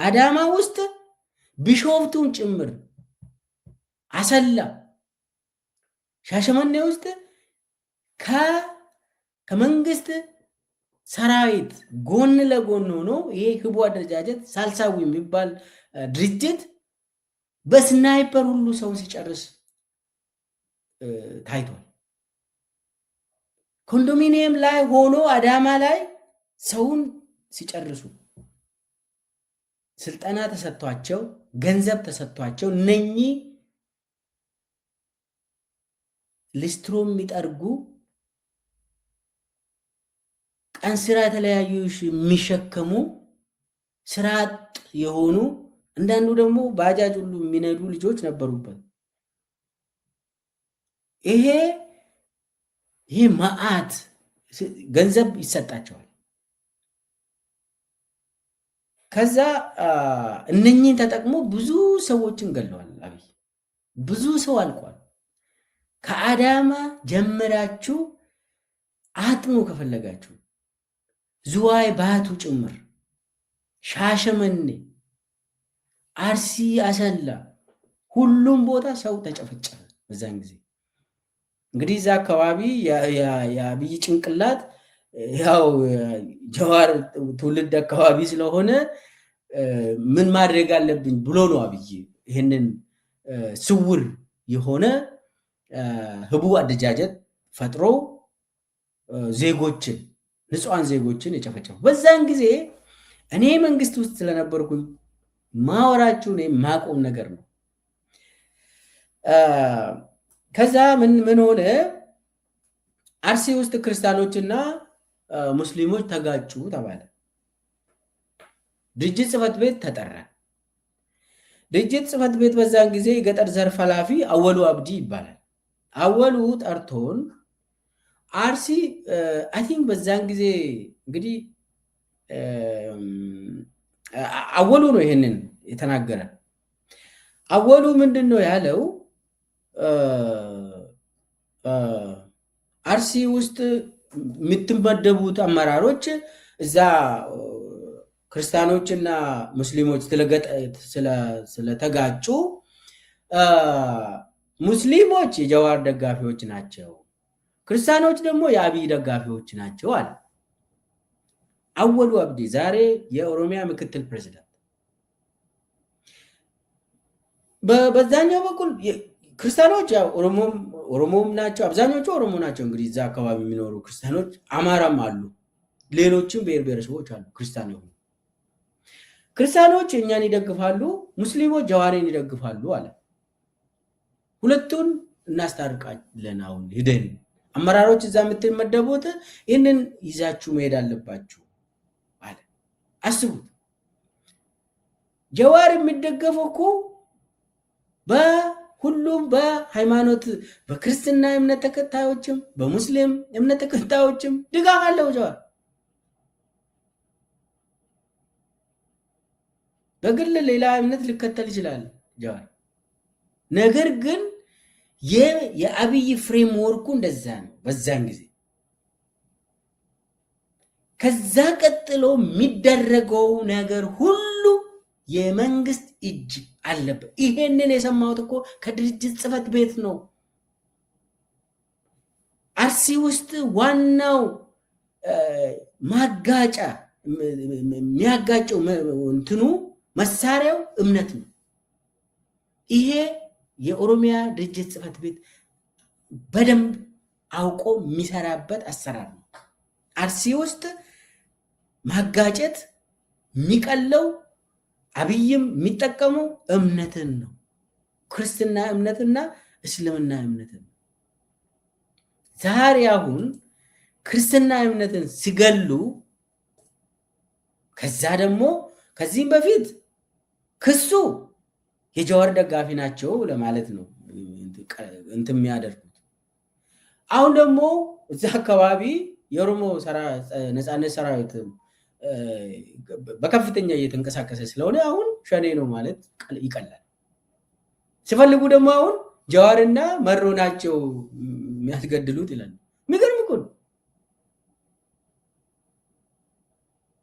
አዳማ ውስጥ ቢሾፍቱን ጭምር፣ አሰላ፣ ሻሸመኔ ውስጥ ከመንግስት ሰራዊት ጎን ለጎን ሆኖ ይሄ ህቡ አደረጃጀት ሳልሳዊ የሚባል ድርጅት በስናይፐር ሁሉ ሰውን ሲጨርስ ታይቷል። ኮንዶሚኒየም ላይ ሆኖ አዳማ ላይ ሰውን ሲጨርሱ ስልጠና ተሰጥቷቸው ገንዘብ ተሰጥቷቸው እነኚህ ሊስትሮ የሚጠርጉ ቀን ስራ የተለያዩ የሚሸከሙ ስራ አጥ የሆኑ አንዳንዱ ደግሞ ባጃጅ ሁሉ የሚነዱ ልጆች ነበሩበት። ይሄ መዓት ገንዘብ ይሰጣቸዋል። ከዛ እነኚህን ተጠቅሞ ብዙ ሰዎችን ገለዋል። አብይ ብዙ ሰው አልቋል። ከአዳማ ጀምራችሁ አጥኑ ከፈለጋችሁ፣ ዝዋይ ባቱ ጭምር፣ ሻሸመኔ፣ አርሲ፣ አሰላ ሁሉም ቦታ ሰው ተጨፈጨፈ በዛን ጊዜ። እንግዲህ እዛ አካባቢ የአብይ ጭንቅላት ያው ጀዋር ትውልድ አካባቢ ስለሆነ ምን ማድረግ አለብኝ ብሎ ነው አብይ ይህንን ስውር የሆነ ህቡ አደረጃጀት ፈጥሮ ዜጎችን፣ ንጹሃን ዜጎችን የጨፈጨፈው። በዛን ጊዜ እኔ መንግስት ውስጥ ስለነበርኩኝ ማወራችሁ ማቆም ነገር ነው። ከዛ ምን ሆነ? አርሲ ውስጥ ክርስቲያኖችና ሙስሊሞች ተጋጩ ተባለ። ድርጅት ጽሕፈት ቤት ተጠራ። ድርጅት ጽሕፈት ቤት በዛን ጊዜ የገጠር ዘርፍ ኃላፊ አወሉ አብዲ ይባላል። አወሉ ጠርቶን አርሲ አይ ቲንክ በዛን ጊዜ እንግዲህ አወሉ ነው ይሄንን የተናገረ። አወሉ ምንድን ነው ያለው? አርሲ ውስጥ የምትመደቡት አመራሮች እዛ ክርስቲያኖችና ሙስሊሞች ስለተጋጩ ሙስሊሞች የጀዋር ደጋፊዎች ናቸው፣ ክርስቲያኖች ደግሞ የአብይ ደጋፊዎች ናቸው አለ አወሉ አብዲ፣ ዛሬ የኦሮሚያ ምክትል ፕሬዝዳንት። በዛኛው በኩል ክርስቲያኖች ኦሮሞም ናቸው፣ አብዛኞቹ ኦሮሞ ናቸው። እንግዲህ እዛ አካባቢ የሚኖሩ ክርስቲያኖች አማራም አሉ፣ ሌሎችም ብሔር ብሔረሰቦች አሉ ክርስቲያን የሆኑ። ክርስቲያኖች እኛን ይደግፋሉ፣ ሙስሊሞች ጀዋሬን ይደግፋሉ አለ። ሁለቱን እናስታርቃለን። አሁን ሂደን አመራሮች እዛ የምትመደቡት ይህንን ይዛችሁ መሄድ አለባችሁ አለ። አስቡት፣ ጀዋር የሚደገፈው እኮ በሁሉም በሃይማኖት በክርስትና እምነት ተከታዮችም በሙስሊም እምነት ተከታዮችም ድጋፍ አለው ጀዋር። በግል ሌላ እምነት ሊከተል ይችላል ጀዋር። ነገር ግን የአብይ ፍሬምወርኩ እንደዛ ነው በዛን ጊዜ። ከዛ ቀጥሎ የሚደረገው ነገር ሁሉ የመንግስት እጅ አለበት። ይሄንን የሰማሁት እኮ ከድርጅት ጽሕፈት ቤት ነው። አርሲ ውስጥ ዋናው ማጋጫ የሚያጋጨው እንትኑ መሳሪያው እምነት ነው። ይሄ የኦሮሚያ ድርጅት ጽሕፈት ቤት በደንብ አውቆ የሚሰራበት አሰራር ነው። አርሲ ውስጥ ማጋጨት የሚቀለው አብይም የሚጠቀመው እምነትን ነው። ክርስትና እምነትና እስልምና እምነትን። ዛሬ አሁን ክርስትና እምነትን ሲገሉ፣ ከዛ ደግሞ ከዚህም በፊት ክሱ የጀዋር ደጋፊ ናቸው ለማለት ነው እንትን የሚያደርጉት። አሁን ደግሞ እዛ አካባቢ የኦሮሞ ነፃነት ሰራዊት በከፍተኛ እየተንቀሳቀሰ ስለሆነ አሁን ሸኔ ነው ማለት ይቀላል። ሲፈልጉ ደግሞ አሁን ጀዋርና መሮ ናቸው የሚያስገድሉት ይላል። የሚገርም እኮ ነው።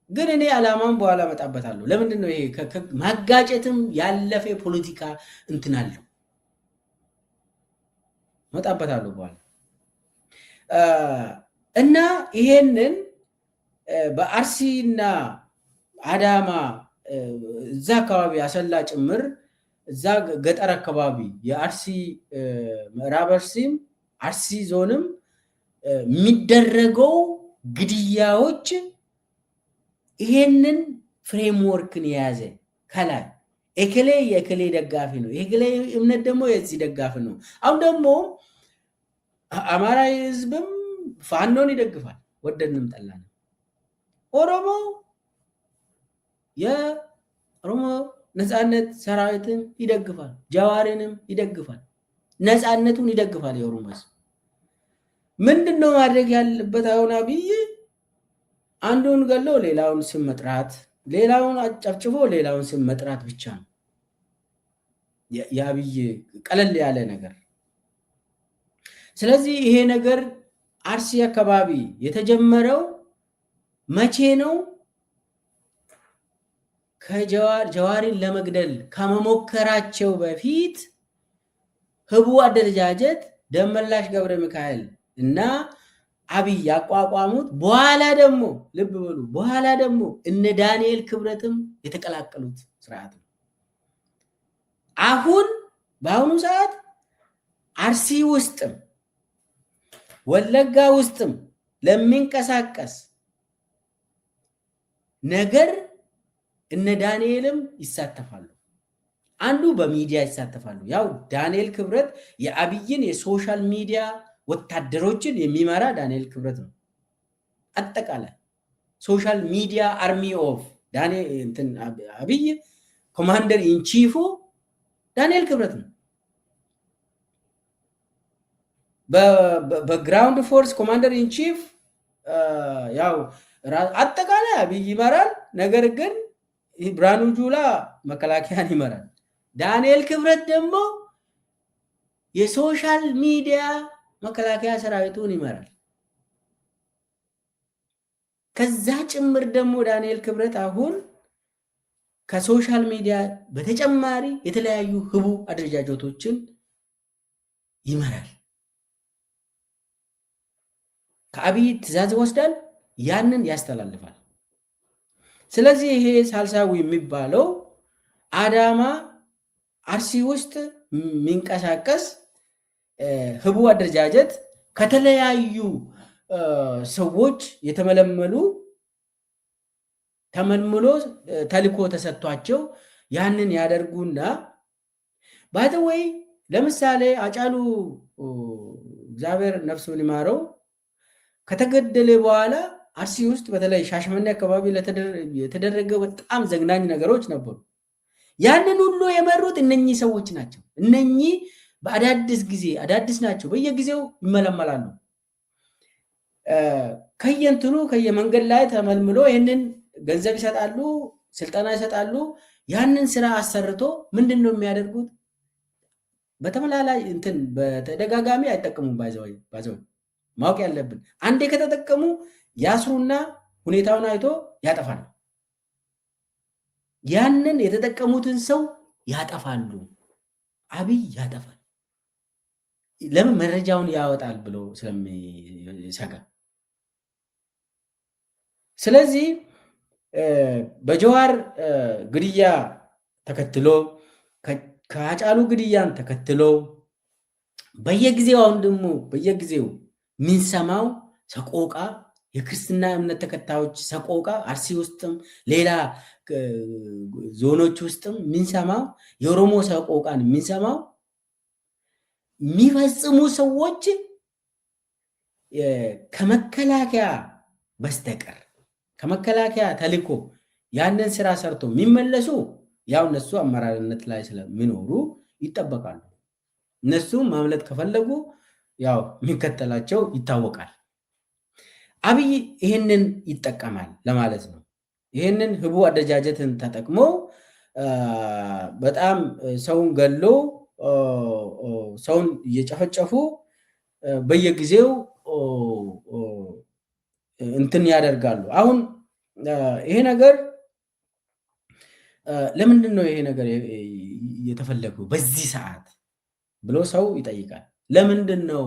ግን እኔ ዓላማውን በኋላ መጣበታለሁ። ለምንድን ነው ይሄ ማጋጨትም ያለፈ ፖለቲካ እንትን አለው፣ መጣበታለሁ በኋላ እና ይሄንን በአርሲና አዳማ እዛ አካባቢ አሰላ ጭምር እዛ ገጠር አካባቢ የአርሲ ምዕራብ አርሲም አርሲ ዞንም የሚደረገው ግድያዎች ይሄንን ፍሬምወርክን የያዘ ከላይ ኤክሌ የኤክሌ ደጋፊ ነው፣ የኤክሌ እምነት ደግሞ የዚህ ደጋፊ ነው። አሁን ደግሞ አማራ ህዝብም ፋኖን ይደግፋል፣ ወደድንም ጠላንም። ኦሮሞ የኦሮሞ ነፃነት ሰራዊትን ይደግፋል፣ ጀዋርንም ይደግፋል፣ ነፃነቱን ይደግፋል። የኦሮሞ ህዝብ ምንድነው ማድረግ ያለበት? አሁን አብይ አንዱን ገሎ ሌላውን ስም መጥራት፣ ሌላውን አጨፍጭፎ ሌላውን ስም መጥራት ብቻ ነው የአብይ ቀለል ያለ ነገር። ስለዚህ ይሄ ነገር አርሲ አካባቢ የተጀመረው መቼ ነው? ጀዋርን ለመግደል ከመሞከራቸው በፊት ህቡ አደረጃጀት ደመላሽ ገብረ ሚካኤል እና አብይ ያቋቋሙት፣ በኋላ ደግሞ ልብ በሉ፣ በኋላ ደግሞ እነ ዳንኤል ክብረትም የተቀላቀሉት ስርዓት ነው። አሁን በአሁኑ ሰዓት አርሲ ውስጥም ወለጋ ውስጥም ለሚንቀሳቀስ ነገር እነ ዳንኤልም ይሳተፋሉ። አንዱ በሚዲያ ይሳተፋሉ። ያው ዳንኤል ክብረት የአብይን የሶሻል ሚዲያ ወታደሮችን የሚመራ ዳንኤል ክብረት ነው። አጠቃላይ ሶሻል ሚዲያ አርሚ ኦፍ አብይ ኮማንደር ኢንቺፉ ዳንኤል ክብረት ነው። በግራውንድ ፎርስ ኮማንደር ኢንቺፍ ያው አጠቃላይ አብይ ይመራል። ነገር ግን ብርሃኑ ጁላ መከላከያን ይመራል። ዳንኤል ክብረት ደግሞ የሶሻል ሚዲያ መከላከያ ሰራዊቱን ይመራል። ከዛ ጭምር ደግሞ ዳንኤል ክብረት አሁን ከሶሻል ሚዲያ በተጨማሪ የተለያዩ ህቡ አደረጃጀቶችን ይመራል። ከአብይ ትዕዛዝ ይወስዳል፣ ያንን ያስተላልፋል። ስለዚህ ይሄ ሳልሳዊ የሚባለው አዳማ አርሲ ውስጥ የሚንቀሳቀስ ህቡ አደረጃጀት ከተለያዩ ሰዎች ተመልምሎ ተልኮ ተሰጥቷቸው ያንን ያደርጉና ባይተወይ ለምሳሌ አጫሉ እግዚአብሔር ነፍሱን ይማረው ከተገደለ በኋላ አርሲ ውስጥ በተለይ ሻሸመኔ አካባቢ የተደረገ በጣም ዘግናኝ ነገሮች ነበሩ። ያንን ሁሉ የመሩት እነኚህ ሰዎች ናቸው። እነኚህ በአዳዲስ ጊዜ አዳዲስ ናቸው፣ በየጊዜው ይመለመላሉ። ከየመንገድ ላይ ተመልምሎ ይህንን ገንዘብ ይሰጣሉ፣ ስልጠና ይሰጣሉ። ያንን ስራ አሰርቶ ምንድን ነው የሚያደርጉት? በተመላላይ በተደጋጋሚ አይጠቀሙም። ባይዘው ማወቅ ያለብን አንዴ ከተጠቀሙ ያስሩና ሁኔታውን አይቶ ያጠፋሉ። ያንን የተጠቀሙትን ሰው ያጠፋሉ። አብይ ያጠፋል። ለምን? መረጃውን ያወጣል ብሎ ስለሚሰጋ። ስለዚህ በጀዋር ግድያ ተከትሎ ከአጫሉ ግድያን ተከትሎ በየጊዜው ምንሰማው ሰቆቃ፣ የክርስትና እምነት ተከታዮች ሰቆቃ አርሲ ውስጥም ሌላ ዞኖች ውስጥም ምንሰማው የኦሮሞ ሰቆቃን ምንሰማው የሚፈጽሙ ሰዎች ከመከላከያ በስተቀር ከመከላከያ ተልኮ ያንን ስራ ሰርቶ የሚመለሱ ያው እነሱ አመራርነት ላይ ስለሚኖሩ ይጠበቃሉ። እነሱ ማምለጥ ከፈለጉ ያው የሚከተላቸው ይታወቃል። አብይ ይህንን ይጠቀማል ለማለት ነው። ይህንን ህቡ አደረጃጀትን ተጠቅሞ በጣም ሰውን ገሎ ሰውን እየጨፈጨፉ በየጊዜው እንትን ያደርጋሉ። አሁን ይሄ ነገር ለምንድን ነው ይሄ ነገር የተፈለገው በዚህ ሰዓት ብሎ ሰው ይጠይቃል። ለምንድን ነው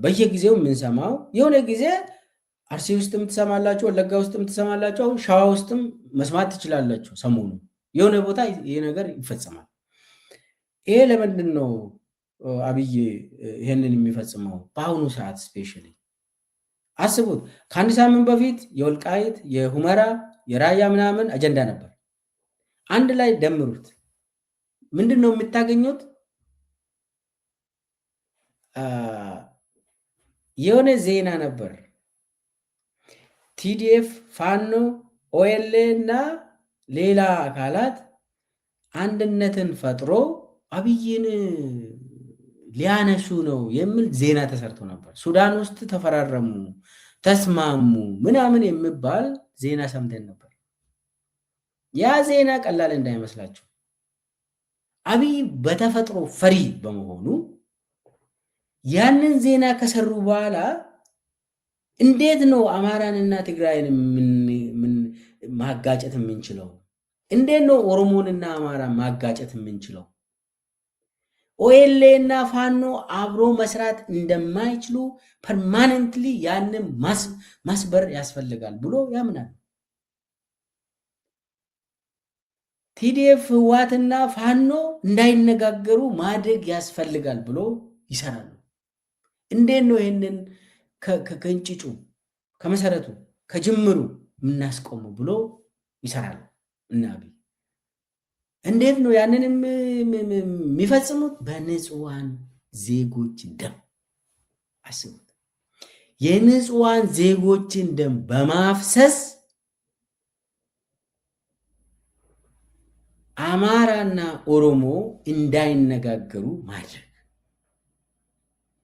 በየጊዜው የምንሰማው? የሆነ ጊዜ አርሲ ውስጥም ትሰማላችሁ፣ ወለጋ ውስጥም ትሰማላችሁ፣ አሁን ሸዋ ውስጥም መስማት ትችላላችሁ። ሰሞኑ የሆነ ቦታ ይሄ ነገር ይፈጸማል። ይሄ ለምንድን ነው አብይ ይሄንን የሚፈጽመው በአሁኑ ሰዓት? ስፔሻሊ አስቡት። ከአንድ ሳምንት በፊት የወልቃይት የሁመራ የራያ ምናምን አጀንዳ ነበር። አንድ ላይ ደምሩት፣ ምንድን ነው የምታገኙት? የሆነ ዜና ነበር። ቲዲኤፍ፣ ፋኖ፣ ኦኤልኤ እና ሌላ አካላት አንድነትን ፈጥሮ አብይን ሊያነሱ ነው የሚል ዜና ተሰርቶ ነበር። ሱዳን ውስጥ ተፈራረሙ፣ ተስማሙ ምናምን የሚባል ዜና ሰምተን ነበር። ያ ዜና ቀላል እንዳይመስላችሁ። አብይ በተፈጥሮ ፈሪ በመሆኑ ያንን ዜና ከሰሩ በኋላ እንዴት ነው አማራንና ትግራይን ማጋጨት የምንችለው? እንዴት ነው ኦሮሞንና አማራን ማጋጨት የምንችለው? ኦኤልኤ እና ፋኖ አብሮ መስራት እንደማይችሉ ፐርማነንትሊ ያንን ማስበር ያስፈልጋል ብሎ ያምናል። ቲዲኤፍ ህዋትና ፋኖ እንዳይነጋገሩ ማድረግ ያስፈልጋል ብሎ ይሰራሉ። እንዴት ነው ይህንን ከእንጭጩ ከመሰረቱ ከጅምሩ የምናስቆሙ ብሎ ይሰራሉ እና አብይ እንዴት ነው ያንንም የሚፈጽሙት? በንጹሃን ዜጎች ደም። አስቡት፣ የንጹሃን ዜጎችን ደም በማፍሰስ አማራና ኦሮሞ እንዳይነጋገሩ ማድረግ።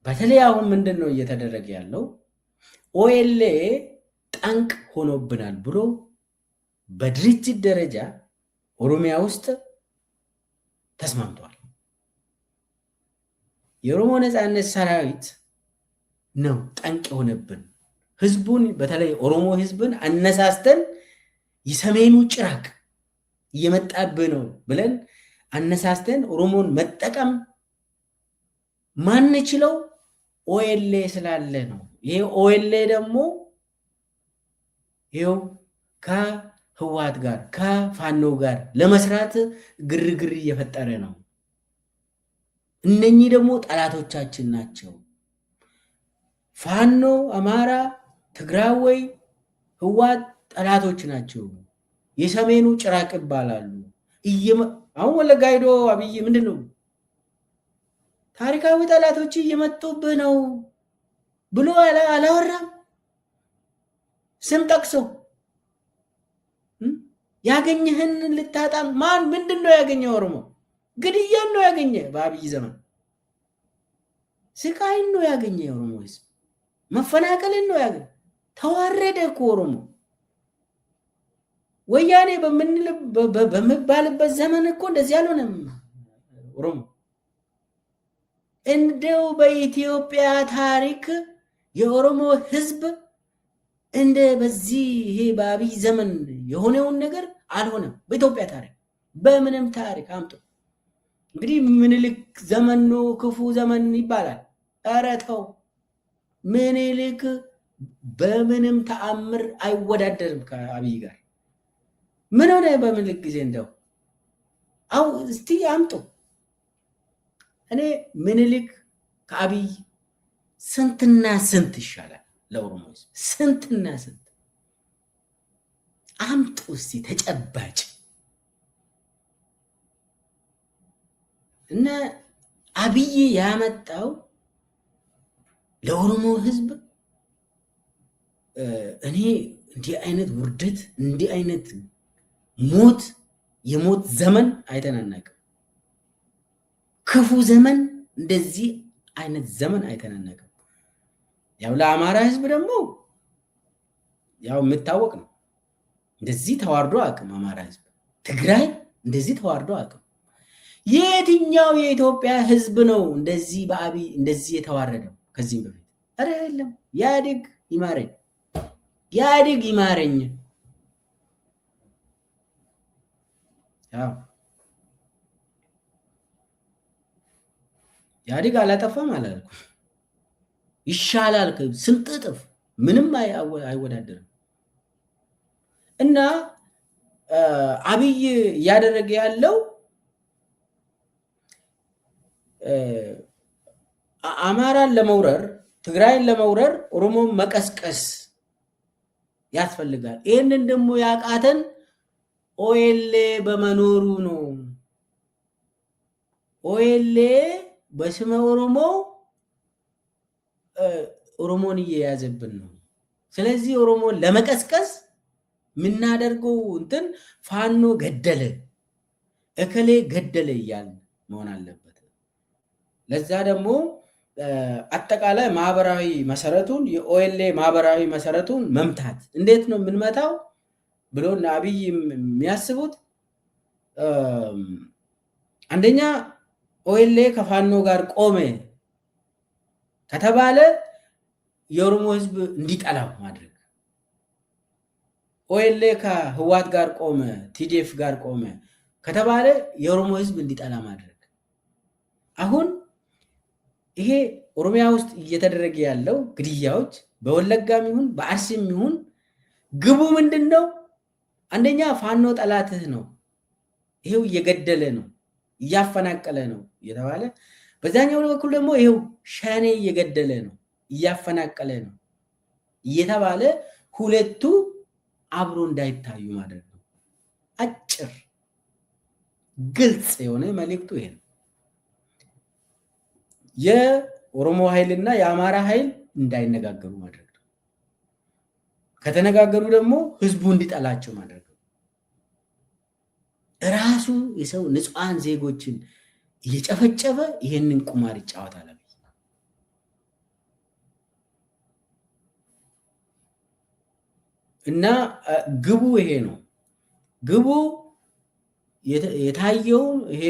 በተለይ አሁን ምንድን ነው እየተደረገ ያለው? ኦኤልኤ ጠንቅ ሆኖብናል ብሎ በድርጅት ደረጃ ኦሮሚያ ውስጥ ተስማምተዋል። የኦሮሞ ነፃነት ሰራዊት ነው ጠንቅ የሆነብን፣ ህዝቡን በተለይ ኦሮሞ ህዝብን አነሳስተን የሰሜኑ ጭራቅ እየመጣብህ ነው ብለን አነሳስተን ኦሮሞን መጠቀም ማንችለው ኦኤልኤ ስላለ ነው። ይሄ ኦኤልኤ ደግሞ ይኸው ከህወሓት ጋር ከፋኖ ጋር ለመስራት ግርግር እየፈጠረ ነው። እነኚህ ደግሞ ጠላቶቻችን ናቸው። ፋኖ፣ አማራ፣ ትግራዋይ፣ ህወሓት ጠላቶች ናቸው። የሰሜኑ ጭራቅ ይባላሉ። አሁን ወለጋ ሄዶ አብይ ምንድን ነው ታሪካዊ ጠላቶች እየመጡብህ ነው ብሎ አላወራም? ስም ጠቅሶ ያገኘህን ልታጣም ማን ምንድን ነው ያገኘ? ኦሮሞ ግድያን ነው ያገኘ። በአብይ ዘመን ስቃይን ነው ያገኘ። የኦሮሞ ህዝብ መፈናቀልን ነው ያገኘ። ተዋረደ እኮ ኦሮሞ። ወያኔ በምባልበት ዘመን እኮ እንደዚህ አልሆነም ኦሮሞ። እንደው በኢትዮጵያ ታሪክ የኦሮሞ ህዝብ እንደ በዚህ ይሄ በአብይ ዘመን የሆነውን ነገር አልሆነም። በኢትዮጵያ ታሪክ በምንም ታሪክ አምጡ። እንግዲህ ምኒልክ ዘመን ነው ክፉ ዘመን ይባላል። ኧረ ተው፣ ምኒልክ በምንም ተአምር አይወዳደርም ከአብይ ጋር። ምን ሆነ በምኒልክ ጊዜ? እንደው አው እስቲ አምጡ። እኔ ምኒልክ ከአብይ ስንትና ስንት ይሻላል ለኦሮሞ ህዝብ፣ ስንትና ስንት አምጡ እስቲ ተጨባጭ። እና አብይ ያመጣው ለኦሮሞ ህዝብ እኔ እንዲህ አይነት ውርደት እንዲህ አይነት ሞት የሞት ዘመን አይተናነቅም። ክፉ ዘመን እንደዚህ አይነት ዘመን አይተናነቅም። ያው ለአማራ ህዝብ ደግሞ ያው የምታወቅ ነው። እንደዚህ ተዋርዶ አቅም አማራ ህዝብ፣ ትግራይ እንደዚህ ተዋርዶ አቅም። የትኛው የኢትዮጵያ ህዝብ ነው እንደዚህ በአብይ እንደዚህ የተዋረደው ከዚህም በፊት? ኧረ የለም። ያድግ ይማረኝ፣ ያድግ ይማረኝ። ያው ያድግ አላጠፋም አላልኩም። ይሻላል ስንት እጥፍ፣ ምንም አይወዳደርም። እና አብይ እያደረገ ያለው አማራን ለመውረር ትግራይን ለመውረር ኦሮሞን መቀስቀስ ያስፈልጋል። ይህንን ደግሞ ያቃተን ኦኤልኤ በመኖሩ ነው። ኦኤልኤ በስመ ኦሮሞ ኦሮሞን እየያዘብን ነው። ስለዚህ ኦሮሞን ለመቀስቀስ የምናደርገው እንትን ፋኖ ገደለ እከሌ ገደለ እያልን መሆን አለበት። ለዛ ደግሞ አጠቃላይ ማህበራዊ መሰረቱን የኦኤልኤ ማህበራዊ መሰረቱን መምታት እንዴት ነው የምንመታው ብሎ አብይ የሚያስቡት አንደኛ ኦኤልኤ ከፋኖ ጋር ቆመ ከተባለ የኦሮሞ ህዝብ እንዲጠላው ማድረግ፣ ኦኤልኤ ከህወሓት ጋር ቆመ ቲዲኤፍ ጋር ቆመ ከተባለ የኦሮሞ ህዝብ እንዲጠላ ማድረግ። አሁን ይሄ ኦሮሚያ ውስጥ እየተደረገ ያለው ግድያዎች በወለጋም ይሁን በአርሲም ይሁን ግቡ ምንድን ነው? አንደኛ ፋኖ ጠላትህ ነው፣ ይሄው እየገደለ ነው እያፈናቀለ ነው እየተባለ፣ በዛኛው በኩል ደግሞ ይሄው ሸኔ እየገደለ ነው እያፈናቀለ ነው እየተባለ ሁለቱ አብሮ እንዳይታዩ ማድረግ ነው። አጭር ግልጽ የሆነ መልእክቱ ይሄ ነው። የኦሮሞ ኃይልና የአማራ ኃይል እንዳይነጋገሩ ማድረግ ነው። ከተነጋገሩ ደግሞ ህዝቡ እንዲጠላቸው ማድረግ ነው። ራሱ የሰው ንጹሃን ዜጎችን እየጨፈጨፈ ይሄንን ቁማር ይጫወታል። እና ግቡ ይሄ ነው። ግቡ የታየው ይሄ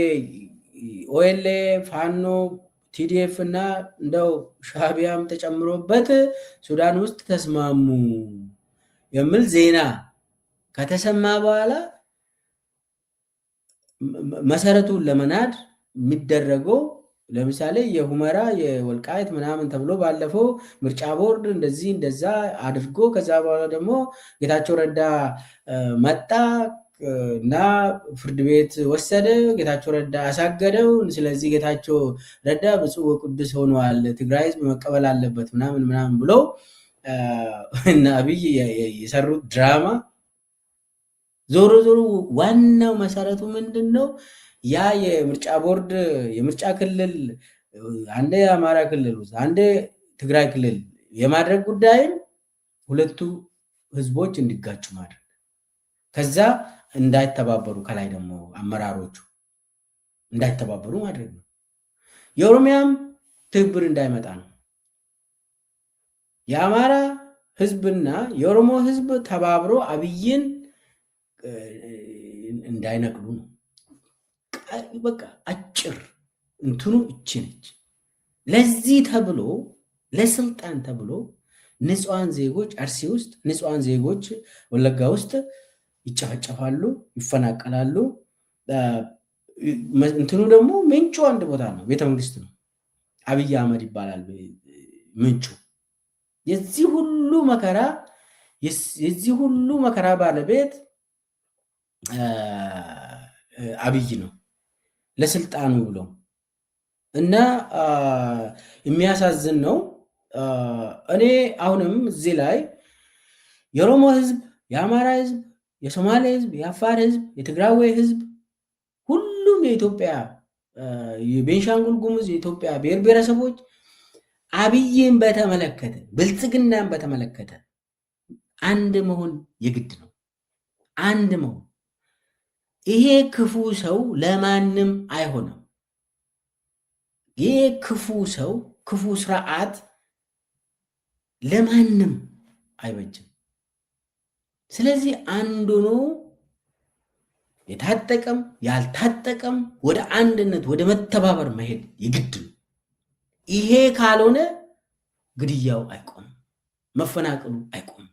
ኦኤልኤ ፋኖ ቲዲኤፍ እና እንደው ሻዕቢያም ተጨምሮበት ሱዳን ውስጥ ተስማሙ የሚል ዜና ከተሰማ በኋላ መሰረቱን ለመናድ የሚደረገው ለምሳሌ የሁመራ የወልቃይት ምናምን ተብሎ ባለፈው ምርጫ ቦርድ እንደዚህ እንደዛ አድርጎ ከዛ በኋላ ደግሞ ጌታቸው ረዳ መጣ እና ፍርድ ቤት ወሰደ። ጌታቸው ረዳ አሳገደው። ስለዚህ ጌታቸው ረዳ ብፁዕ ወቅዱስ ሆኗል፣ ትግራይ ህዝብ መቀበል አለበት ምናምን ምናምን ብሎ እና አብይ የሰሩት ድራማ ዞሮ ዞሮ ዋናው መሰረቱ ምንድን ነው? ያ የምርጫ ቦርድ የምርጫ ክልል አንዴ የአማራ ክልል ውስጥ አንዴ ትግራይ ክልል የማድረግ ጉዳይን ሁለቱ ህዝቦች እንዲጋጩ ማድረግ፣ ከዛ እንዳይተባበሩ ከላይ ደግሞ አመራሮቹ እንዳይተባበሩ ማድረግ ነው። የኦሮሚያም ትብብር እንዳይመጣ ነው። የአማራ ህዝብና የኦሮሞ ህዝብ ተባብሮ አብይን እንዳይነቅሉ ነው። በቃ አጭር እንትኑ እቺ ነች። ለዚህ ተብሎ ለስልጣን ተብሎ ንጹሃን ዜጎች አርሲ ውስጥ ንጹሃን ዜጎች ወለጋ ውስጥ ይጨፈጨፋሉ፣ ይፈናቀላሉ። እንትኑ ደግሞ ምንጩ አንድ ቦታ ነው፣ ቤተመንግስት ነው። አብይ አህመድ ይባላል ምንጩ። የዚህ ሁሉ መከራ ባለቤት አብይ ነው ለስልጣኑ ብሎ እና የሚያሳዝን ነው። እኔ አሁንም እዚህ ላይ የኦሮሞ ህዝብ፣ የአማራ ህዝብ፣ የሶማሌ ህዝብ፣ የአፋር ህዝብ፣ የትግራይ ህዝብ፣ ሁሉም የኢትዮጵያ የቤንሻንጉል ጉሙዝ የኢትዮጵያ ብሔር ብሔረሰቦች አብይን በተመለከተ ብልጽግናን በተመለከተ አንድ መሆን የግድ ነው። አንድ መሆን። ይሄ ክፉ ሰው ለማንም አይሆንም። ይሄ ክፉ ሰው ክፉ ስርዓት ለማንም አይበጅም። ስለዚህ አንዱ ነው የታጠቀም ያልታጠቀም ወደ አንድነት ወደ መተባበር መሄድ የግድ ነው። ይሄ ካልሆነ ግድያው አይቆምም፣ መፈናቀሉ አይቆምም፣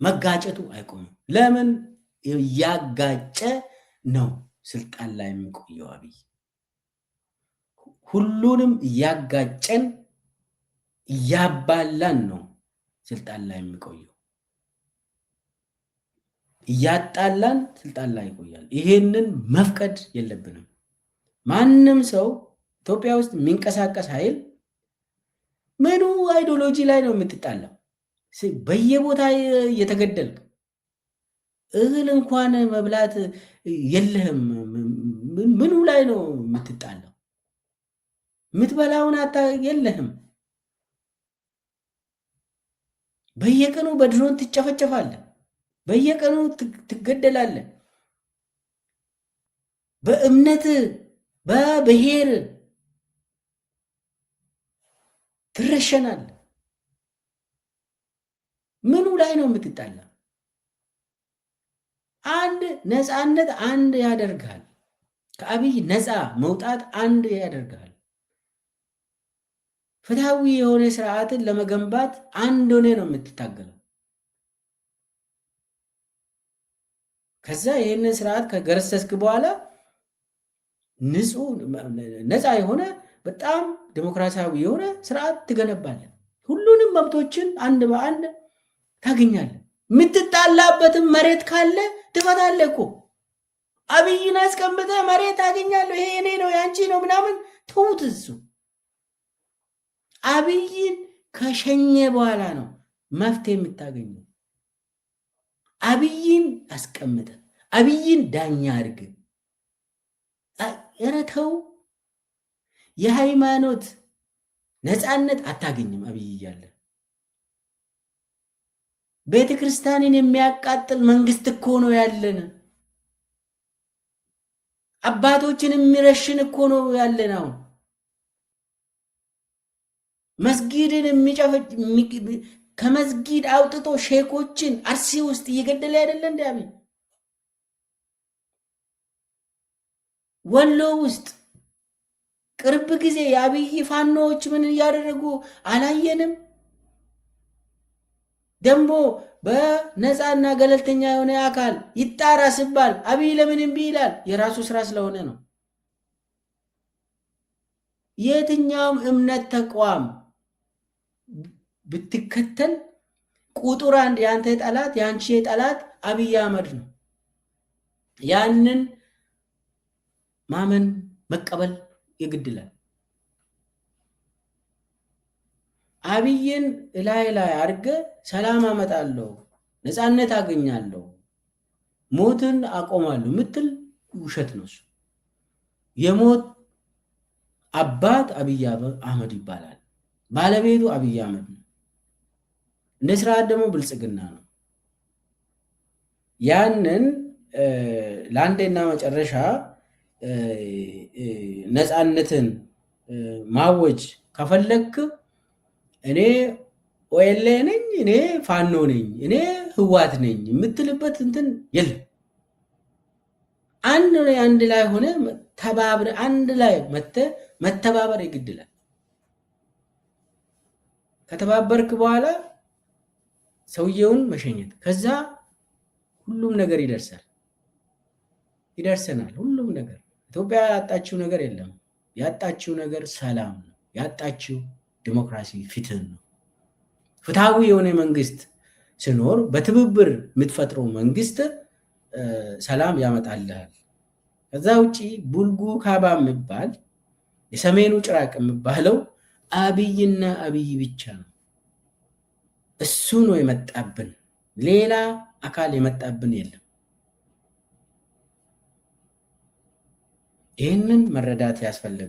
መጋጨቱ አይቆምም። ለምን? እያጋጨ ነው ስልጣን ላይ የሚቆየው አብይ። ሁሉንም እያጋጨን እያባላን ነው ስልጣን ላይ የሚቆየው። እያጣላን ስልጣን ላይ ይቆያል። ይሄንን መፍቀድ የለብንም። ማንም ሰው ኢትዮጵያ ውስጥ የሚንቀሳቀስ ኃይል ምኑ አይዲዮሎጂ ላይ ነው የምትጣላው? በየቦታ እየተገደልክ እህል እንኳን መብላት የለህም። ምኑ ላይ ነው የምትጣላው? የምትበላውን አታ የለህም። በየቀኑ በድሮን ትጨፈጨፋለህ፣ በየቀኑ ትገደላለህ። በእምነት በብሔር ትረሸናለህ። ምኑ ላይ ነው የምትጣላ? አንድ ነፃነት አንድ ያደርጋል። ከአብይ ነፃ መውጣት አንድ ያደርጋል። ፍትሃዊ የሆነ ስርዓትን ለመገንባት አንድ ሆነ ነው የምትታገለው። ከዛ ይህንን ስርዓት ከገረሰስክ በኋላ ንጹህ ነፃ የሆነ በጣም ዲሞክራሲያዊ የሆነ ስርዓት ትገነባለህ። ሁሉንም መብቶችን አንድ በአንድ ታገኛለህ። የምትጣላበትም መሬት ካለ ትፈታለህ እኮ። አብይን አስቀምጠህ መሬት ታገኛለህ፣ ይሄ እኔ ነው ያንቺ ነው ምናምን ተውት። እሱ አብይን ከሸኘ በኋላ ነው መፍትሄ የምታገኘው። አብይን አስቀምጠህ አብይን ዳኛ አድርግ። እረተው የሃይማኖት ነፃነት አታገኝም። አብይ እያለ ቤተ ክርስቲያንን የሚያቃጥል መንግስት እኮ ነው ያለን። አባቶችን የሚረሽን እኮ ነው ያለን። አሁን መስጊድን የሚጨፈጭ ከመስጊድ አውጥቶ ሼኮችን አርሲ ውስጥ እየገደለ አይደለ እንዴ አብይ? ወሎ ውስጥ ቅርብ ጊዜ የአብይ ፋኖዎች ምን እያደረጉ አላየንም? ደግሞ በነፃና ገለልተኛ የሆነ አካል ይጣራ ሲባል አብይ ለምን እምቢ ይላል? የራሱ ስራ ስለሆነ ነው። የትኛውም እምነት ተቋም ብትከተል ቁጥር አንድ ያንተ ጠላት ያንቺ ጠላት አብይ አህመድ ነው። ያንን ማመን መቀበል ይግድላል። አብይን ላይ አድርገ ሰላም አመጣለሁ፣ ነፃነት አገኛለሁ፣ ሞትን አቆማለሁ ምትል ውሸት ነው። የሞት አባት አብይ አህመድ ይባላል። ባለቤቱ አብይ አህመድ ነው። እንደ ስርዓት ደግሞ ብልጽግና ነው። ያንን ለአንዴና መጨረሻ ነፃነትን ማወጅ ከፈለክ እኔ ኦኤልኤ ነኝ፣ እኔ ፋኖ ነኝ፣ እኔ ህዋት ነኝ የምትልበት እንትን የለም። አንድ ላይ ሆነ ተባብረ አንድ ላይ መተባበር ይግድላል። ከተባበርክ በኋላ ሰውየውን መሸኘት፣ ከዛ ሁሉም ነገር ይደርሰናል። ሁሉም ነገር ኢትዮጵያ ያጣችው ነገር የለም። ያጣችው ነገር ሰላም ነው። ያጣችው ዲሞክራሲ፣ ፍትህ ነው። ፍትሃዊ የሆነ መንግስት ሲኖር በትብብር የምትፈጥረው መንግስት ሰላም ያመጣልሃል። ከዛ ውጪ ቡልጉ ካባ የሚባል የሰሜኑ ጭራቅ የሚባለው አብይና አብይ ብቻ ነው። እሱ ነው የመጣብን፣ ሌላ አካል የመጣብን የለም። ይህንን መረዳት ያስፈልጋል።